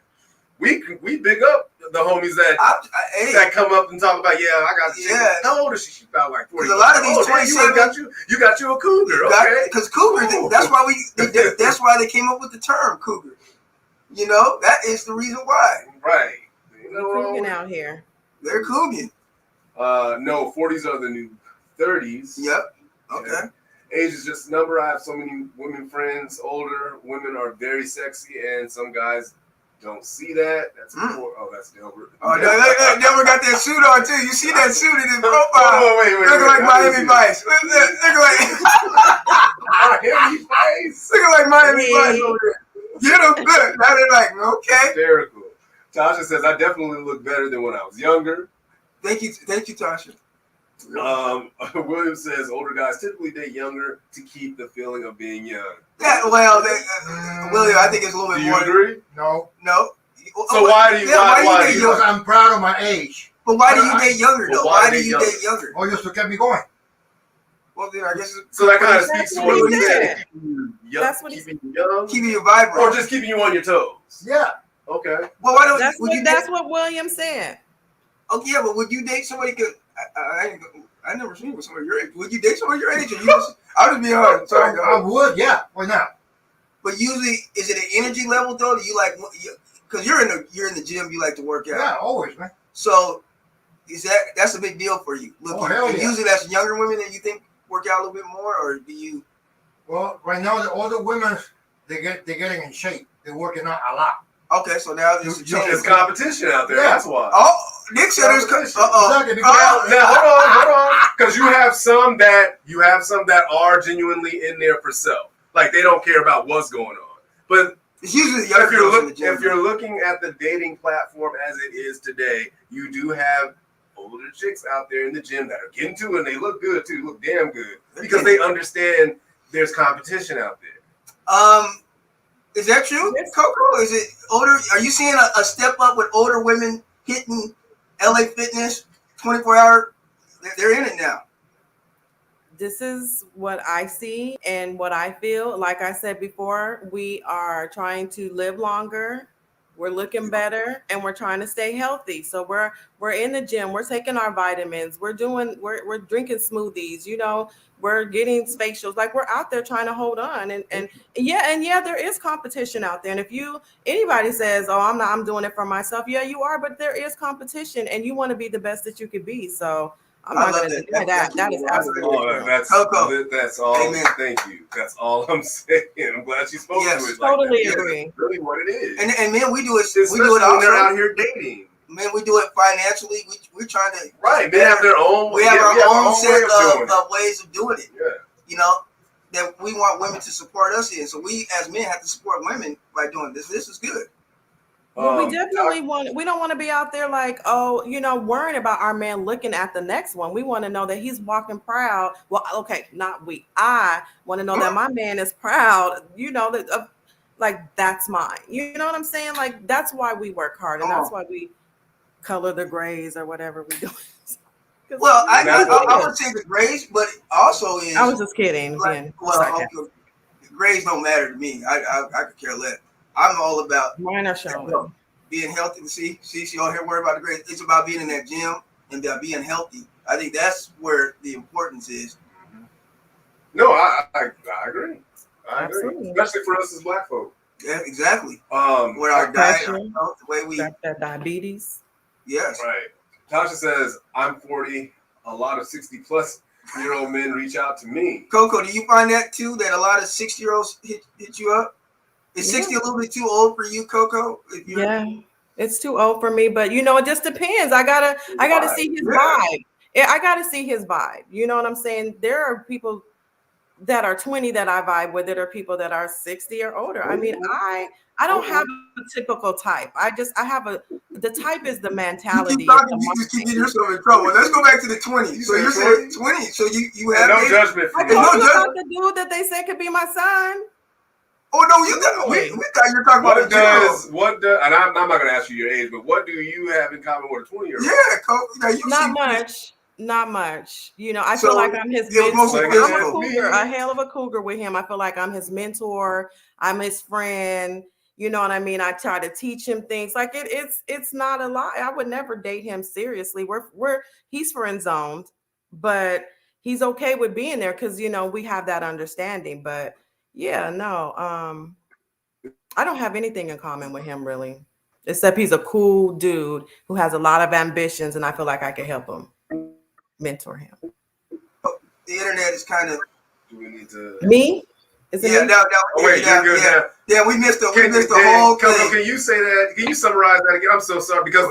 We big up the homies that come up and talk about, I got the chick. How old is she? She's about like 40. A lot of these 27. You got you a cougar, okay? Because cougar, that's why they came up with the term cougar. You know, that is the reason why. Right. We're couging out here. They're couging. No, 40s are the new 30s. Yep. Okay. Yeah. Age is just a number. I have so many women friends. Older women are very sexy, and some guys don't see that. That's that's Delbert. Oh, no, Delbert got that suit on too. You see that suit in his profile? Wait. Looking like Miami Vice. Looking like Miami Vice. Looking like Miami Vice over there. Get them good. Now they're like, okay. Very cool. Tasha says, I definitely look better than when I was younger. Thank you, Tasha. William says, older guys typically date younger to keep the feeling of being young. Yeah, well, William, I think it's a little bit more. Do you agree? No. So why do you? Why do you? Because I'm proud of my age. But why do you date younger though? Why do you date younger? Oh, just to keep me going. Well, then I guess. So that kind of speaks to what he said. That's what keeping you young, keeping you vibrant, or just keeping you on your toes. Yeah. Okay. Well, why don't? That's what William said. Okay, yeah, but would you date somebody? I never seen with somebody your age. Would you date somebody your age? Or you just, I'll just be honest. Sorry, I would. Yeah. Why not? But usually, is it an energy level though? Do you like? Because you're in the gym, you like to work out. Yeah, always, man. So, that's a big deal for you? Look, hell yeah. Usually, that's younger women that you think work out a little bit more, or do you? Well, right now, all the women they're getting in shape. They're working out a lot. Okay, so now there's competition out there. Yeah. That's why. Oh, Nick said there's Exactly, now hold on, because you have some that are genuinely in there for self, like they don't care about what's going on. But it's usually if you're looking at the dating platform as it is today, you do have older chicks out there in the gym that are getting to it, and they look good too, look damn good, because they understand there's competition out there. Is that true, Coco? Is it older? Are you seeing a step up with older women hitting LA Fitness 24-hour? They're in it now. This is what I see and what I feel. Like I said before, we are trying to live longer. We're looking better, and we're trying to stay healthy. So we're in the gym. We're taking our vitamins. We're drinking smoothies. You know, we're getting facials. Like we're out there trying to hold on. And there is competition out there. And if anybody says, "Oh, I'm doing it for myself," yeah, you are. But there is competition, and you want to be the best that you could be. So I'm not going to deny that. That is absolutely that's all. Amen. Thank you. That's all I'm saying. I'm glad you spoke to it. Totally like agree. That's really what it is. And man, we do it. Especially we do it when they're also. out here dating. Man, we do it financially. We're trying to. Right. They have their own. We have our own set of ways of doing it. Yeah. You know, that we want women to support us in. So we as men have to support women by doing this. This is good. Well, we definitely we don't want to be out there like, worrying about our man looking at the next one. We want to know that he's walking proud. Well, okay, not we. I want to know that my man is proud, like that's mine. You know what I'm saying? Like that's why we work hard, and that's why we color the grays or whatever we do. Well, I would say the grays, but also is. I was just kidding. Grays don't matter to me. I could care less. I'm all about mine are showing. Being healthy. See, she all here worried about the grades. It's about being in that gym and being healthy. I think that's where the importance is. No, I agree. I Absolutely. agree, especially for us as Black folk. Yeah, exactly. With our diet, our health, the way we that diabetes. Yes. Right. Tasha says, "I'm 40. A lot of 60 plus 60-year-old men reach out to me. Coco, do you find that too? That a lot of 60-year-olds hit you up? Is 60 a little bit too old for you, Coco? Yeah, it's too old for me, but it just depends. I gotta see his vibe. Yeah, I gotta see his vibe. You know what I'm saying? There are people that are 20 that I vibe with. There are people that are 60 or older. I mean, I don't have a typical type. I have the type is the mentality. You keep talking, you just keep getting yourself in trouble. Let's go back to the 20s. So you're saying 20. So you have no judgment I from told you about the dude that they said could be my son. Oh no, we thought you were talking about and I'm not gonna ask you your age, but what do you have in common with a 20-year-old? Yeah, Coco. Not much. Not much. I feel like I'm his mentor. I'm a cougar, a hell of a cougar with him. I feel like I'm his mentor. I'm his friend. You know what I mean? I try to teach him things. Like it's not a lie. I would never date him seriously. He's friend zoned, but he's okay with being there because we have that understanding. But yeah, no, I don't have anything in common with him really, except he's a cool dude who has a lot of ambitions, and I feel like I can help him, mentor him. The internet is kind of. Do we need to? Me? Is it me? Yeah, we missed the whole thing. Coco, can you say that? Can you summarize that again? I'm so sorry because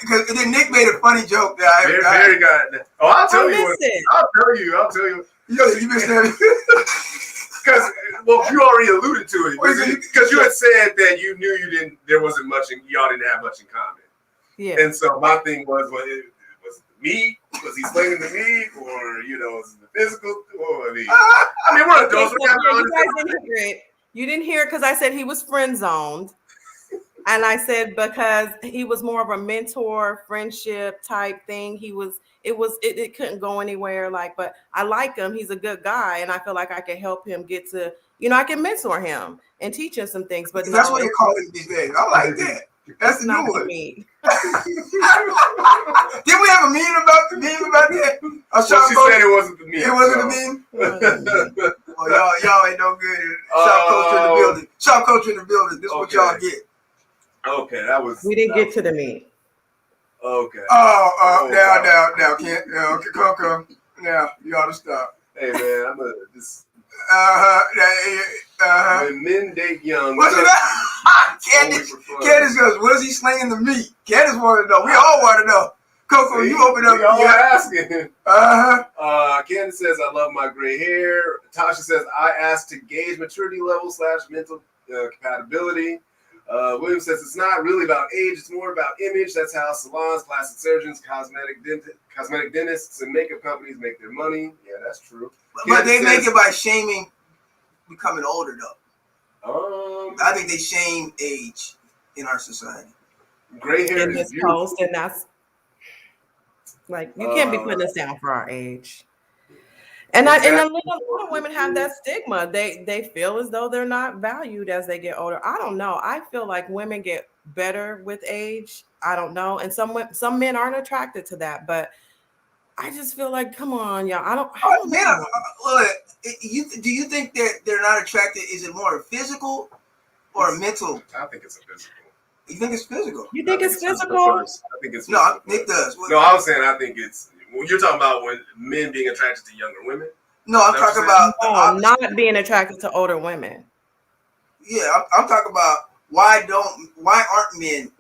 because then Nick made a funny joke that Barry got. Oh, I'll tell you. I'll tell you. You missed that. Because you already alluded to it. Because you had said that you knew there wasn't much, y'all didn't have much in common. Yeah. And so my thing was it the meat? Was he slinging the meat, or was it the physical? Or I mean, we're adults. You guys didn't hear it. You didn't hear it because I said he was friend zoned, and I said because he was more of a mentor, friendship type thing. It couldn't go anywhere. But I like him. He's a good guy, and I feel like I can help him get to. I can mentor him and teach him some things. But that's what they call it these days. I like that. That's the new one. Me. Didn't we have a meme about that? She said it wasn't the meme. It wasn't the meme? Well, y'all ain't no good. Shop culture in the building. Shop culture in the building. This is what y'all get. Okay, that was. We didn't get to the meme. Okay. Now, Kent. Okay, Coco. Now, you ought to stop. Hey, man, I'm going to just. When men date young. Candace goes, was he slinging the meat? Candace wanted to know. We all want to know. Coco, you open up. Y'all asking. Candace says, I love my gray hair. Tasha says, I asked to gauge maturity level / mental compatibility. William says, it's not really about age. It's more about image. That's how salons, plastic surgeons, cosmetic dentists, and makeup companies make their money. Yeah, that's true. But they make it by shaming becoming older, though. I think they shame age in our society. Gray hair in this post, and that's you can't be putting us down for our age. And a lot of women have that stigma. They feel as though they're not valued as they get older. I don't know. I feel like women get better with age. I don't know, and some men aren't attracted to that, but I just feel like, come on, y'all. I don't know. Do you think that they're not attracted? Is it more physical or mental? I think it's a physical. You think it's physical? You think it's physical? I think it's physical. No, Nick does. No, I was saying I think it's. Well, you're talking about when men being attracted to younger women? No, I'm talking about not being attracted to older women. Yeah, I'm talking about why aren't men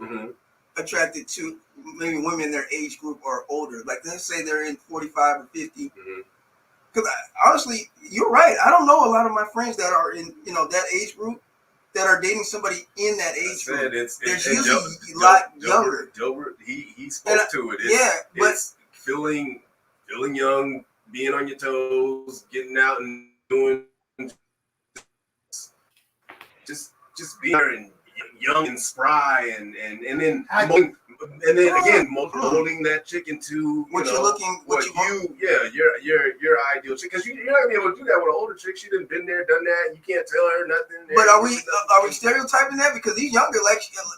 attracted to maybe women in their age group or older? Like, let's say they're in 45 or 50. Because honestly, you're right. I don't know a lot of my friends that are in that age group that are dating somebody in that age group. They're usually a lot younger. Dilbert, he spoke to it. It's feeling young, being on your toes, getting out and doing just being there and young and spry and then again molding that chick into your ideal chick, because you're not gonna be able to do that with an older chick. She done been there, done that. You can't tell her nothing. But are we stereotyping that? Because these younger,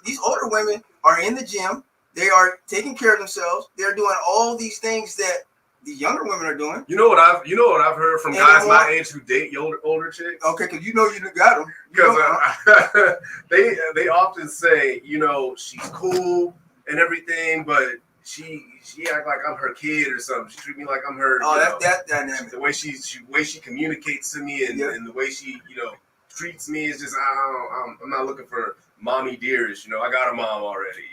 these older women are in the gym. They are taking care of themselves. They're doing all these things that the younger women are doing. You know what I've heard from guys my age who date older chicks. Okay, because you got them. Because they often say, she's cool and everything, but she act like I'm her kid or something. She treat me like I'm her. Oh, that's that dynamic. The way she communicates to me and the way she treats me is just I'm not looking for mommy dearest. I got a mom already.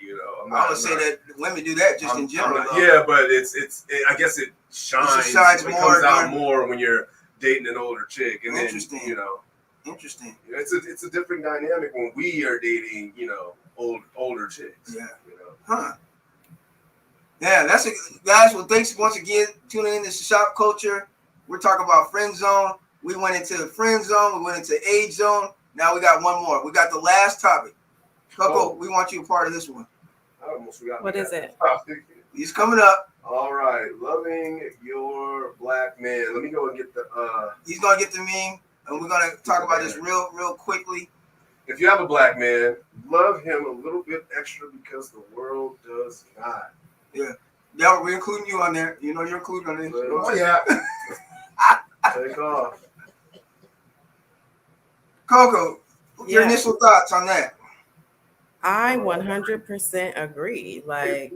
I would say that women do that just in general. Yeah, but I guess it shines. It comes out more when you're dating an older chick, and Interesting. then Interesting. It's a different dynamic when we are dating older chicks. Yeah. Huh. Yeah, guys. Well, thanks once again tuning in to Shop Culture. We're talking about friend zone. We went into the friend zone. We went into age zone. Now we got one more. We got the last topic. Coco, we want you a part of this one. I almost forgot. What is it? He's coming up. All right, loving your black man. Let me go and get the. He's gonna get the meme, and we're gonna talk about this real quickly. If you have a black man, love him a little bit extra because the world does not. Yeah, we're including you on there. You're included on this. Oh yeah. Take off. Coco, your initial thoughts on that? I 100% agree. Like,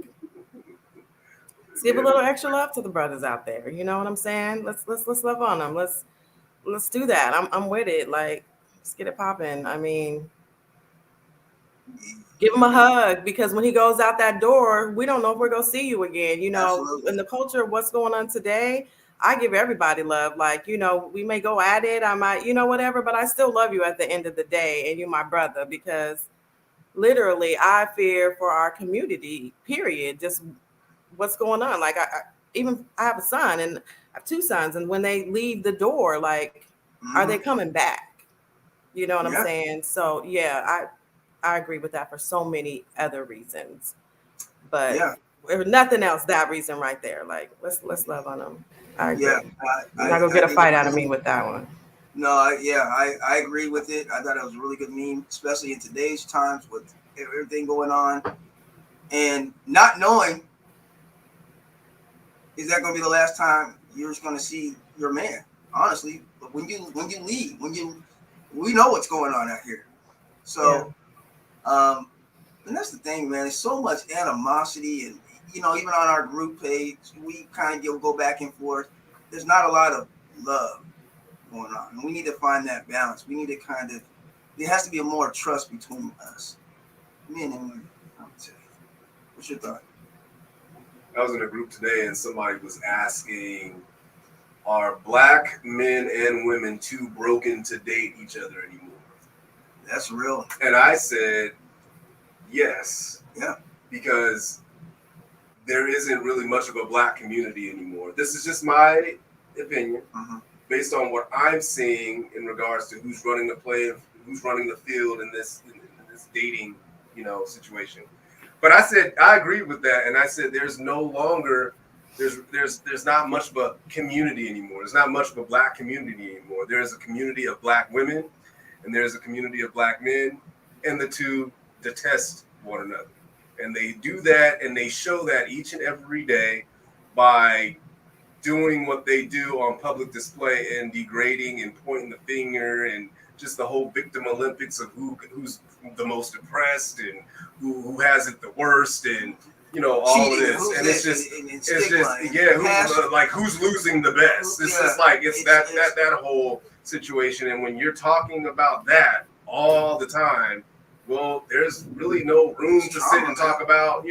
let's give a little extra love to the brothers out there. You know what I'm saying? Let's love on them. Let's do that. I'm with it. Like, let's get it popping. I mean, give him a hug, because when he goes out that door, we don't know if we're gonna see you again. Absolutely. In the culture of what's going on today, I give everybody love. Like, we may go at it, I might, whatever, but I still love you at the end of the day, and you're my brother, because literally I fear for our community, period. Just what's going on. Like, I have a son, and I have two sons, and when they leave the door, like, are they coming back? You know what I'm saying? So yeah, I agree with that for so many other reasons, but if nothing else, that reason right there. Like, let's love on them. I agree. Yeah, you're not gonna get a fight out of me with that one. No, I agree with it. I thought it was a really good meme, especially in today's times with everything going on, and not knowing, is that going to be the last time you're just going to see your man? Honestly, when you leave, we know what's going on out here. So, and that's the thing, man. There's so much animosity, and even on our group page, we kind of go back and forth. There's not a lot of love going on, and we need to find that balance. We need to there has to be a more trust between us, men and women. I would say. What's your thought? I was in a group today, and somebody was asking, are black men and women too broken to date each other anymore? That's real. And I said, yes. Yeah. Because there isn't really much of a black community anymore. This is just my opinion, based on what I'm seeing in regards to who's running the play, who's running the field in this dating, situation. But I said I agree with that, and I said there's no longer there's not much of a community anymore. There's not much of a black community anymore. There's a community of black women, and there's a community of black men, and the two detest one another. And they do that, and they show that each and every day by doing what they do on public display and degrading and pointing the finger and just the whole victim Olympics of who's the most oppressed and who has it the worst, and all cheating, of this, and it's just who's losing the best. It's just like it's that whole situation. And when you're talking about that all the time, well, there's really no room to sit and talk about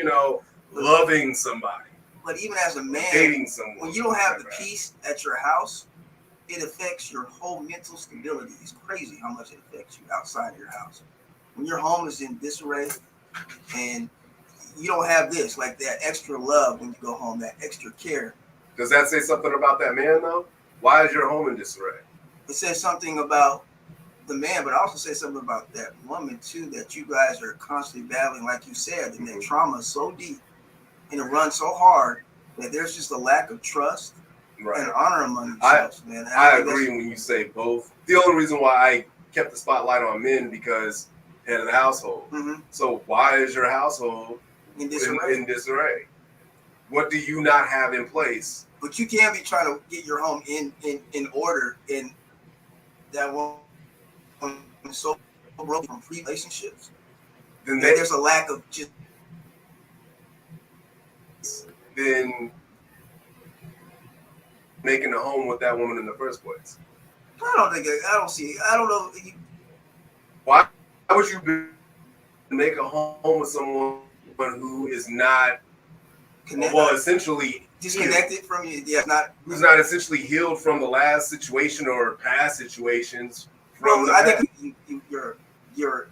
loving somebody. But even as a man, dating someone, when you don't have the peace at your house, it affects your whole mental stability. It's crazy how much it affects you outside of your house. When your home is in disarray and you don't have this, like that extra love when you go home, that extra care. Does that say something about that man, though? Why is your home in disarray? It says something about the man, but also says something about that woman, too, that you guys are constantly battling, like you said, and that trauma is so deep and it runs so hard that there's just a lack of trust. Right. And honor among yourselves, man. I agree when you say both. The only reason why I kept the spotlight on men because head of the household. So why is your household in disarray? What do you not have in place? But you can't be trying to get your home in order, and that one so broken from relationships. Then there's a lack of just than making a home with that woman in the first place? I don't see. I don't know. Why would you make a home with someone who is not, well, essentially disconnected from you? Yeah, who's not essentially healed from the last situation or past situations? Well, I think you're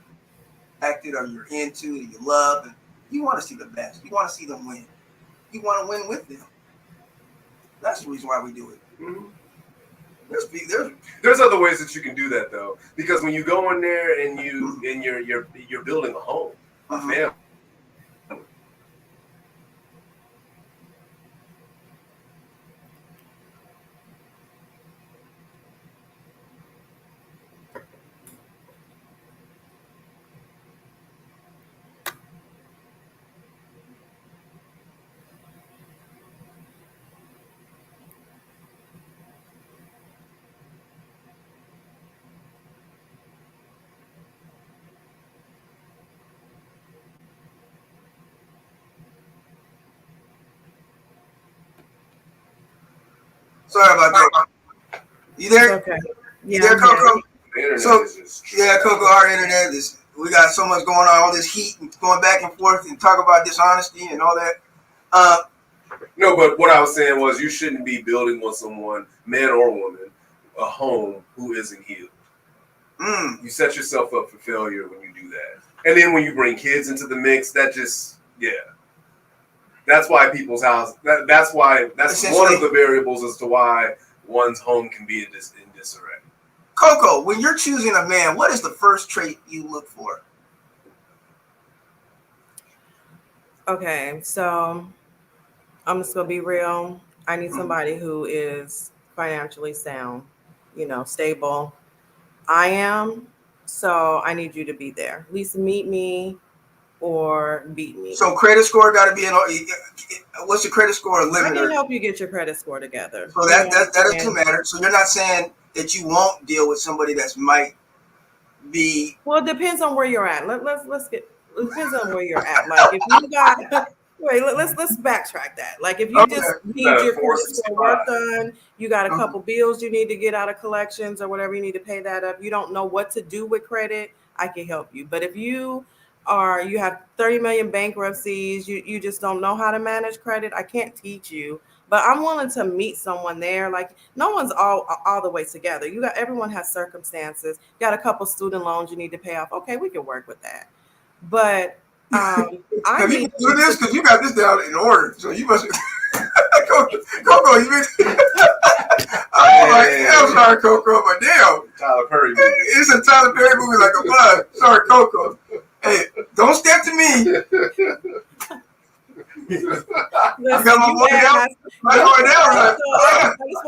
acted or you're into, you love, and you want to see the best. You want to see them win. You want to win with them. That's the reason why we do it. Mm-hmm. There's other ways that you can do that though, because when you go in there and you're building a home, a family. Sorry about that. You there? Okay. You there, Coco? So yeah, Coco, our internet is. We got so much going on, all this heat and going back and forth and talk about dishonesty and all that. No, but what I was saying was you shouldn't be building with someone, man or woman, a home who isn't healed. You set yourself up for failure when you do that. And then when you bring kids into the mix, that just, yeah. That's why people's house, that's one of the variables as to why one's home can be in disarray. Coco, when you're choosing a man, what is the first trait you look for? Okay, so I'm just gonna be real. I need somebody who is financially sound, stable. I am, so I need you to be there. At least meet me or beat me. So credit score got to be what's your credit score limit? I can help you get your credret score together. So that doesn't matter. So you're not saying that you won't deal with somebody that might be. Well, it depends on where you're at. It depends on where you're at. Like if you got wait, let's backtrack that. Like if you just need your credit score work done, you got a couple bills you need to get out of collections or whatever, you need to pay that up. You don't know what to do with credit, I can help you. But if you have 30 million bankruptcies, you just don't know how to manage credit, I can't teach you. But I'm willing to meet someone there. Like no one's all the way together. Everyone has circumstances. You got a couple student loans you need to pay off. Okay, we can work with that. But have you do this? Because you got this down in order. So you must Coco, you been I'm sorry, Coco, but damn. Tyler Perry movie. It's a Tyler Perry movie like a buzz. Sorry, Coco. Hey, don't step to me. I got my boy down. My boy down.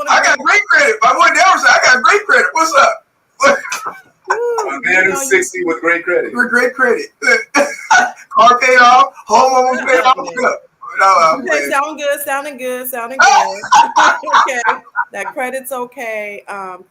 I got great credit. My boy down. I got great credit. What's up? A man who's 60 with great credit. With great credit. Car paid off. Home almost paid off. Okay, sounding good. Okay, that credit's okay. Have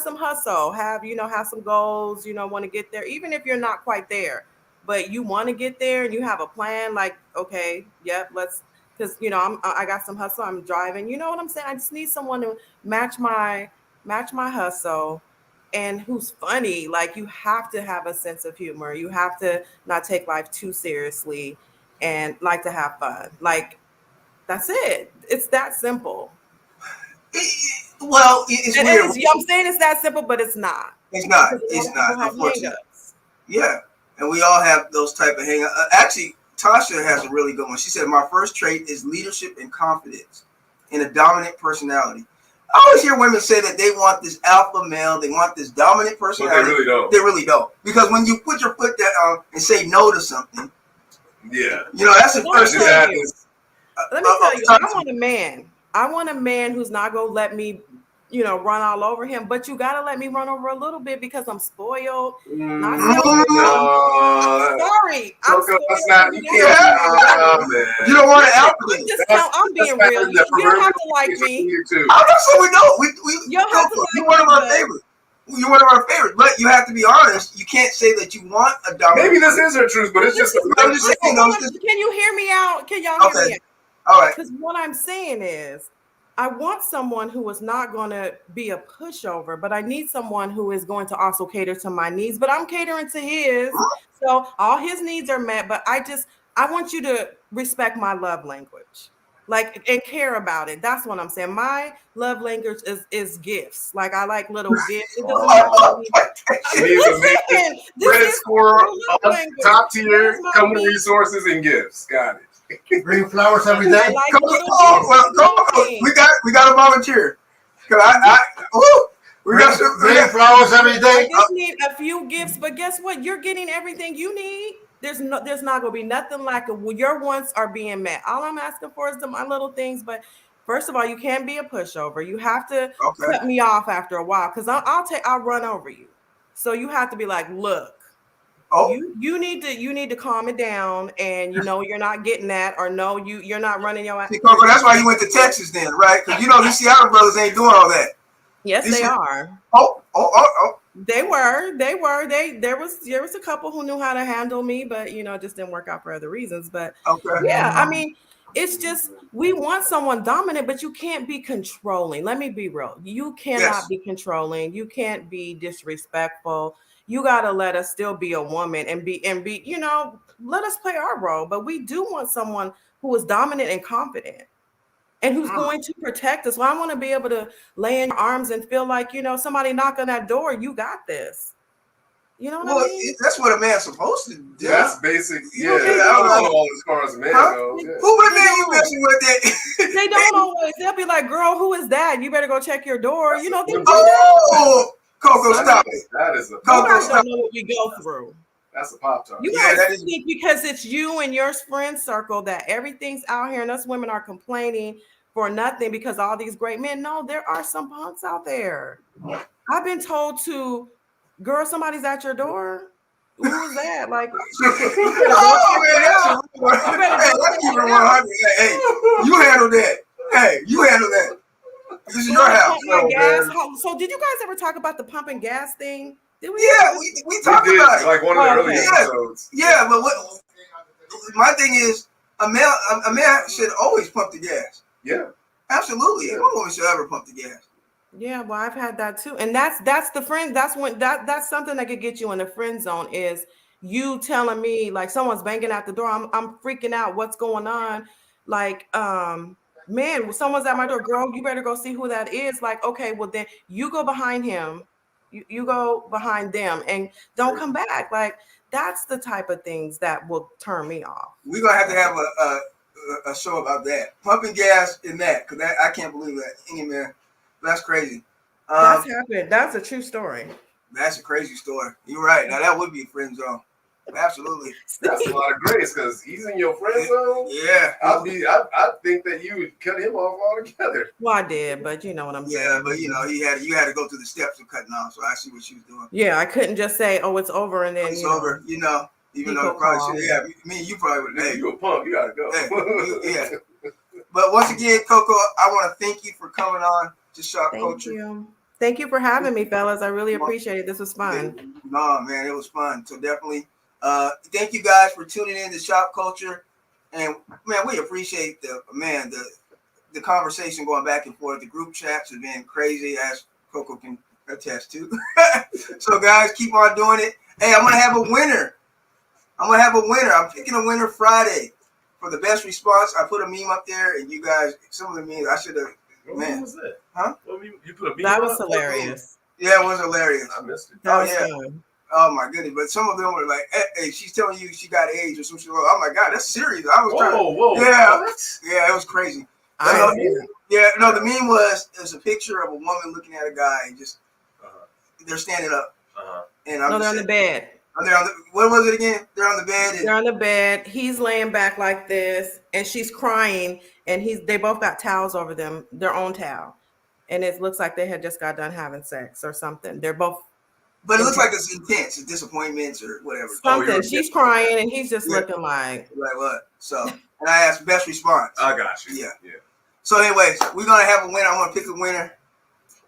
some hustle. Have some goals. Want to get there, even if you're not quite there, but you want to get there and you have a plan. Like, okay, yep, let's. Because I got some hustle. I'm driving. You know what I'm saying? I just need someone to match my hustle. And who's funny. Like you have to have a sense of humor. You have to not take life too seriously and like to have fun. Like that's it. It's that simple. Well, it's weird. I'm saying it's that simple, but it's not. It's not. Unfortunately. Yeah. And we all have those type of hang-ups. Actually, Tasha has a really good one. She said, my first trait is leadership and confidence and a dominant personality. I always hear women say that they want this alpha male, they want this dominant personality. But they really don't. They really don't. Because when you put your foot down and say no to something, yeah, that's the first thing that happens. Let me tell you, I want a man. I want a man who's not gonna let me, run all over him. But you gotta let me run over a little bit because I'm spoiled. Not sorry, I'm spoiled. That's not, you can't. You don't want an alpha. I'm being real. You don't have to like me. I'm not saying we don't. You don't have to like you're one of our favorites. You're one of our favorites, but you have to be honest. You can't say that you want a dominant. Maybe this is her truth, but it's just. I'm just saying. Can you hear me out? Can y'all hear me out? All right. Because what I'm saying is, I want someone who is not going to be a pushover, but I need someone who is going to also cater to my needs. But I'm catering to his, so all his needs are met. But I want you to respect my love language, like, and care about it. That's what I'm saying. My love language is gifts. Like, I like little gifts. It doesn't have to be. She needs a major Listen, this credit is score my love on language. top That tier, is my company gift. resources and gifts. Got it. Bring flowers every I day. like Coco, little well, gifts. Coco, we got a volunteer. Cause we got some. Bring flowers every I day. just need a few gifts, but guess what? You're getting everything you need. There's not gonna be nothing like it. Well, your wants are being met. All I'm asking for is my little things. But first of all, you can't be a pushover. You have to Okay. cut me off after a while because I'll run over you. So you have to be like, look, Oh, you need to calm it down, and you're not getting that, or no, you're not running your. see, Coco, that's why you went to Texas then, right? Because these Seattle brothers ain't doing all that. Yes, These they is- are. Oh. They were. There was a couple who knew how to handle me, but it just didn't work out for other reasons. But Okay. yeah, I mean, it's just we want someone dominant, but you can't be controlling. Let me be real. You cannot Yes. be controlling. You can't be disrespectful. You gotta let us still be a woman and be, let us play our role. But we do want someone who is dominant and confident and who's going to protect us. Well, I want to be able to lay in your arms and feel like, somebody knock on that door, you got this. You know what I Well, mean? that's what a man's supposed to do. That's basic. Yeah, Okay, that's I don't know. all as far as a man Huh? goes. Yeah. Who would They man you don't. messing with that? They don't always. They'll be like, girl, who is that? You better go check your door. They do that. Oh, Coco, stop it. That is a You Coco, guys stop. don't know what we go through. That's a pop tart. You Yeah, guys that is. think because it's you and your friend circle that everything's out here and us women are complaining for nothing because all these great men. No, there are some punks out there. I've been told to, girl, somebody's at your door. Who's that? Like, Oh man, that's a real one. Hey, let's keep it 100. Hey, you handle that. Hey, you handle that. This is your house. Pump my Oh, gas. man. So did you guys ever talk about the pumping gas thing? Did we? Yeah, ever? we We talked did about it. like one of the Oh, early okay. episodes. Yeah, but my thing is, a man should always pump the gas. Yeah. Absolutely, no woman should ever pump the gas. Yeah, well, I've had that too, and that's the friend. That's something that could get you in the friend zone. Is you telling me like someone's banging at the door? I'm freaking out. What's going on? Like, man, someone's at my door. Girl, you better go see who that is. Like, okay, well then you go behind him. You go behind them and don't come back. Like, that's the type of things that will turn me off. We're gonna have to have a show about that, pumping gas in that, because I can't believe that any man. That's crazy. That's happened. That's a true story. That's a crazy story. You're right. Now that would be a friend zone. Absolutely. That's a lot of grace because he's in your friend zone. Yeah. I think that you would cut him off altogether. Well, I did, but you know what I'm saying. Yeah, but you had to go through the steps of cutting off. So I see what she was doing. Yeah, I couldn't just say, "Oh, it's over," and then It's over. Even though it probably should. Yeah, me and you probably would. Hey, you a punk. You gotta go. Yeah. But once again, Coco, I want to thank you for coming on to Shop Thank Culture. you. Thank you for having me, fellas. I really appreciate it. This was fun. No, man, it was fun. So definitely, thank you guys for tuning in to Shop Culture, and man, we appreciate the conversation going back and forth. The group chats have been crazy, as Coco can attest to. So guys, keep on doing it. Hey, I'm gonna have a winner. I'm picking a winner Friday for the best response. I put a meme up there, and you guys, some of the memes I should have. What was that? Huh? You put a meme That was up? hilarious. Yeah, it was hilarious. I missed it. That Oh, was yeah. fun. Oh my goodness! But some of them were like, "Hey, she's telling you she got AIDS or some shit." Oh my god, that's serious. I was trying. Whoa. Yeah. What? Yeah, it was crazy. I No, didn't see it. Yeah, no, the meme was a picture of a woman looking at a guy and just Uh-huh. they're standing up, Uh-huh. and I'm No, just they're on the saying, bed. they're on the, what was it again? They're on the bed. And, They're on the bed. He's laying back like this, and she's crying, and they both got towels over them, their own towel, and it looks like they had just got done having sex or something. They're both but it looks like it's intense, it's disappointments or whatever. something. She's crying, and he's just Yeah. looking like. Like what? So, and I asked best response. I got you. Yeah. Yeah. So, anyways, we're gonna have a winner. I'm gonna pick a winner,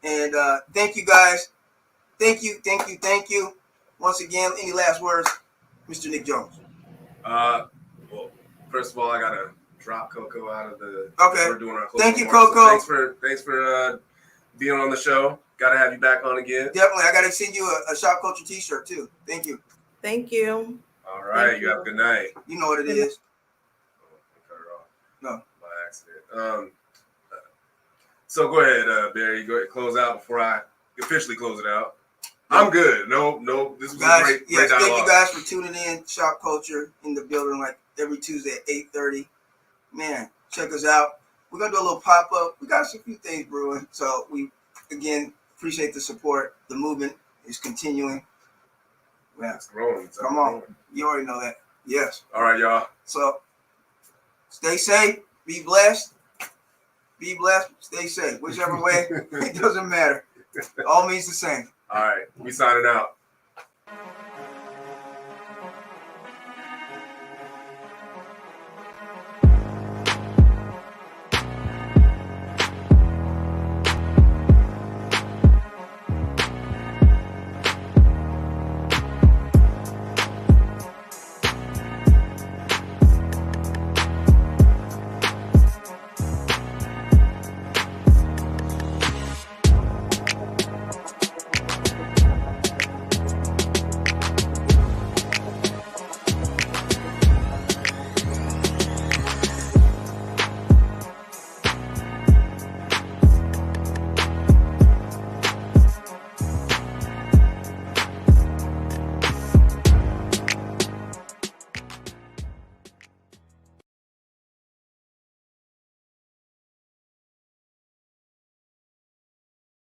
and thank you guys. Thank you. Once again, any last words, Mr. Nick Jones? Well, first of all, I gotta drop Coco out of the. Okay. We're doing our closing Thank you, remarks. Coco. So thanks for being on the show. Got to have you back on again. Definitely. I got to send you a Shop Culture t-shirt too. Thank you. Thank you. All right. Thank You have a good night. You know what it is. Cut her off. No. By accident. So go ahead, Barry. Go ahead, close out before I officially close it out. I'm good. No. This was Guys, a great yes, dialogue. thank you guys for tuning in. Shop Culture in the building like every Tuesday at 8:30. Man, check us out. We're going to do a little pop-up. We got a few things brewing. So we, again, appreciate the support. The movement is continuing. Yeah. It's growing. Come on. You already know that. Yes. All right, y'all. So stay safe. Be blessed. Be blessed. Stay safe. Whichever way, it doesn't matter. All means the same. All right. We signing out.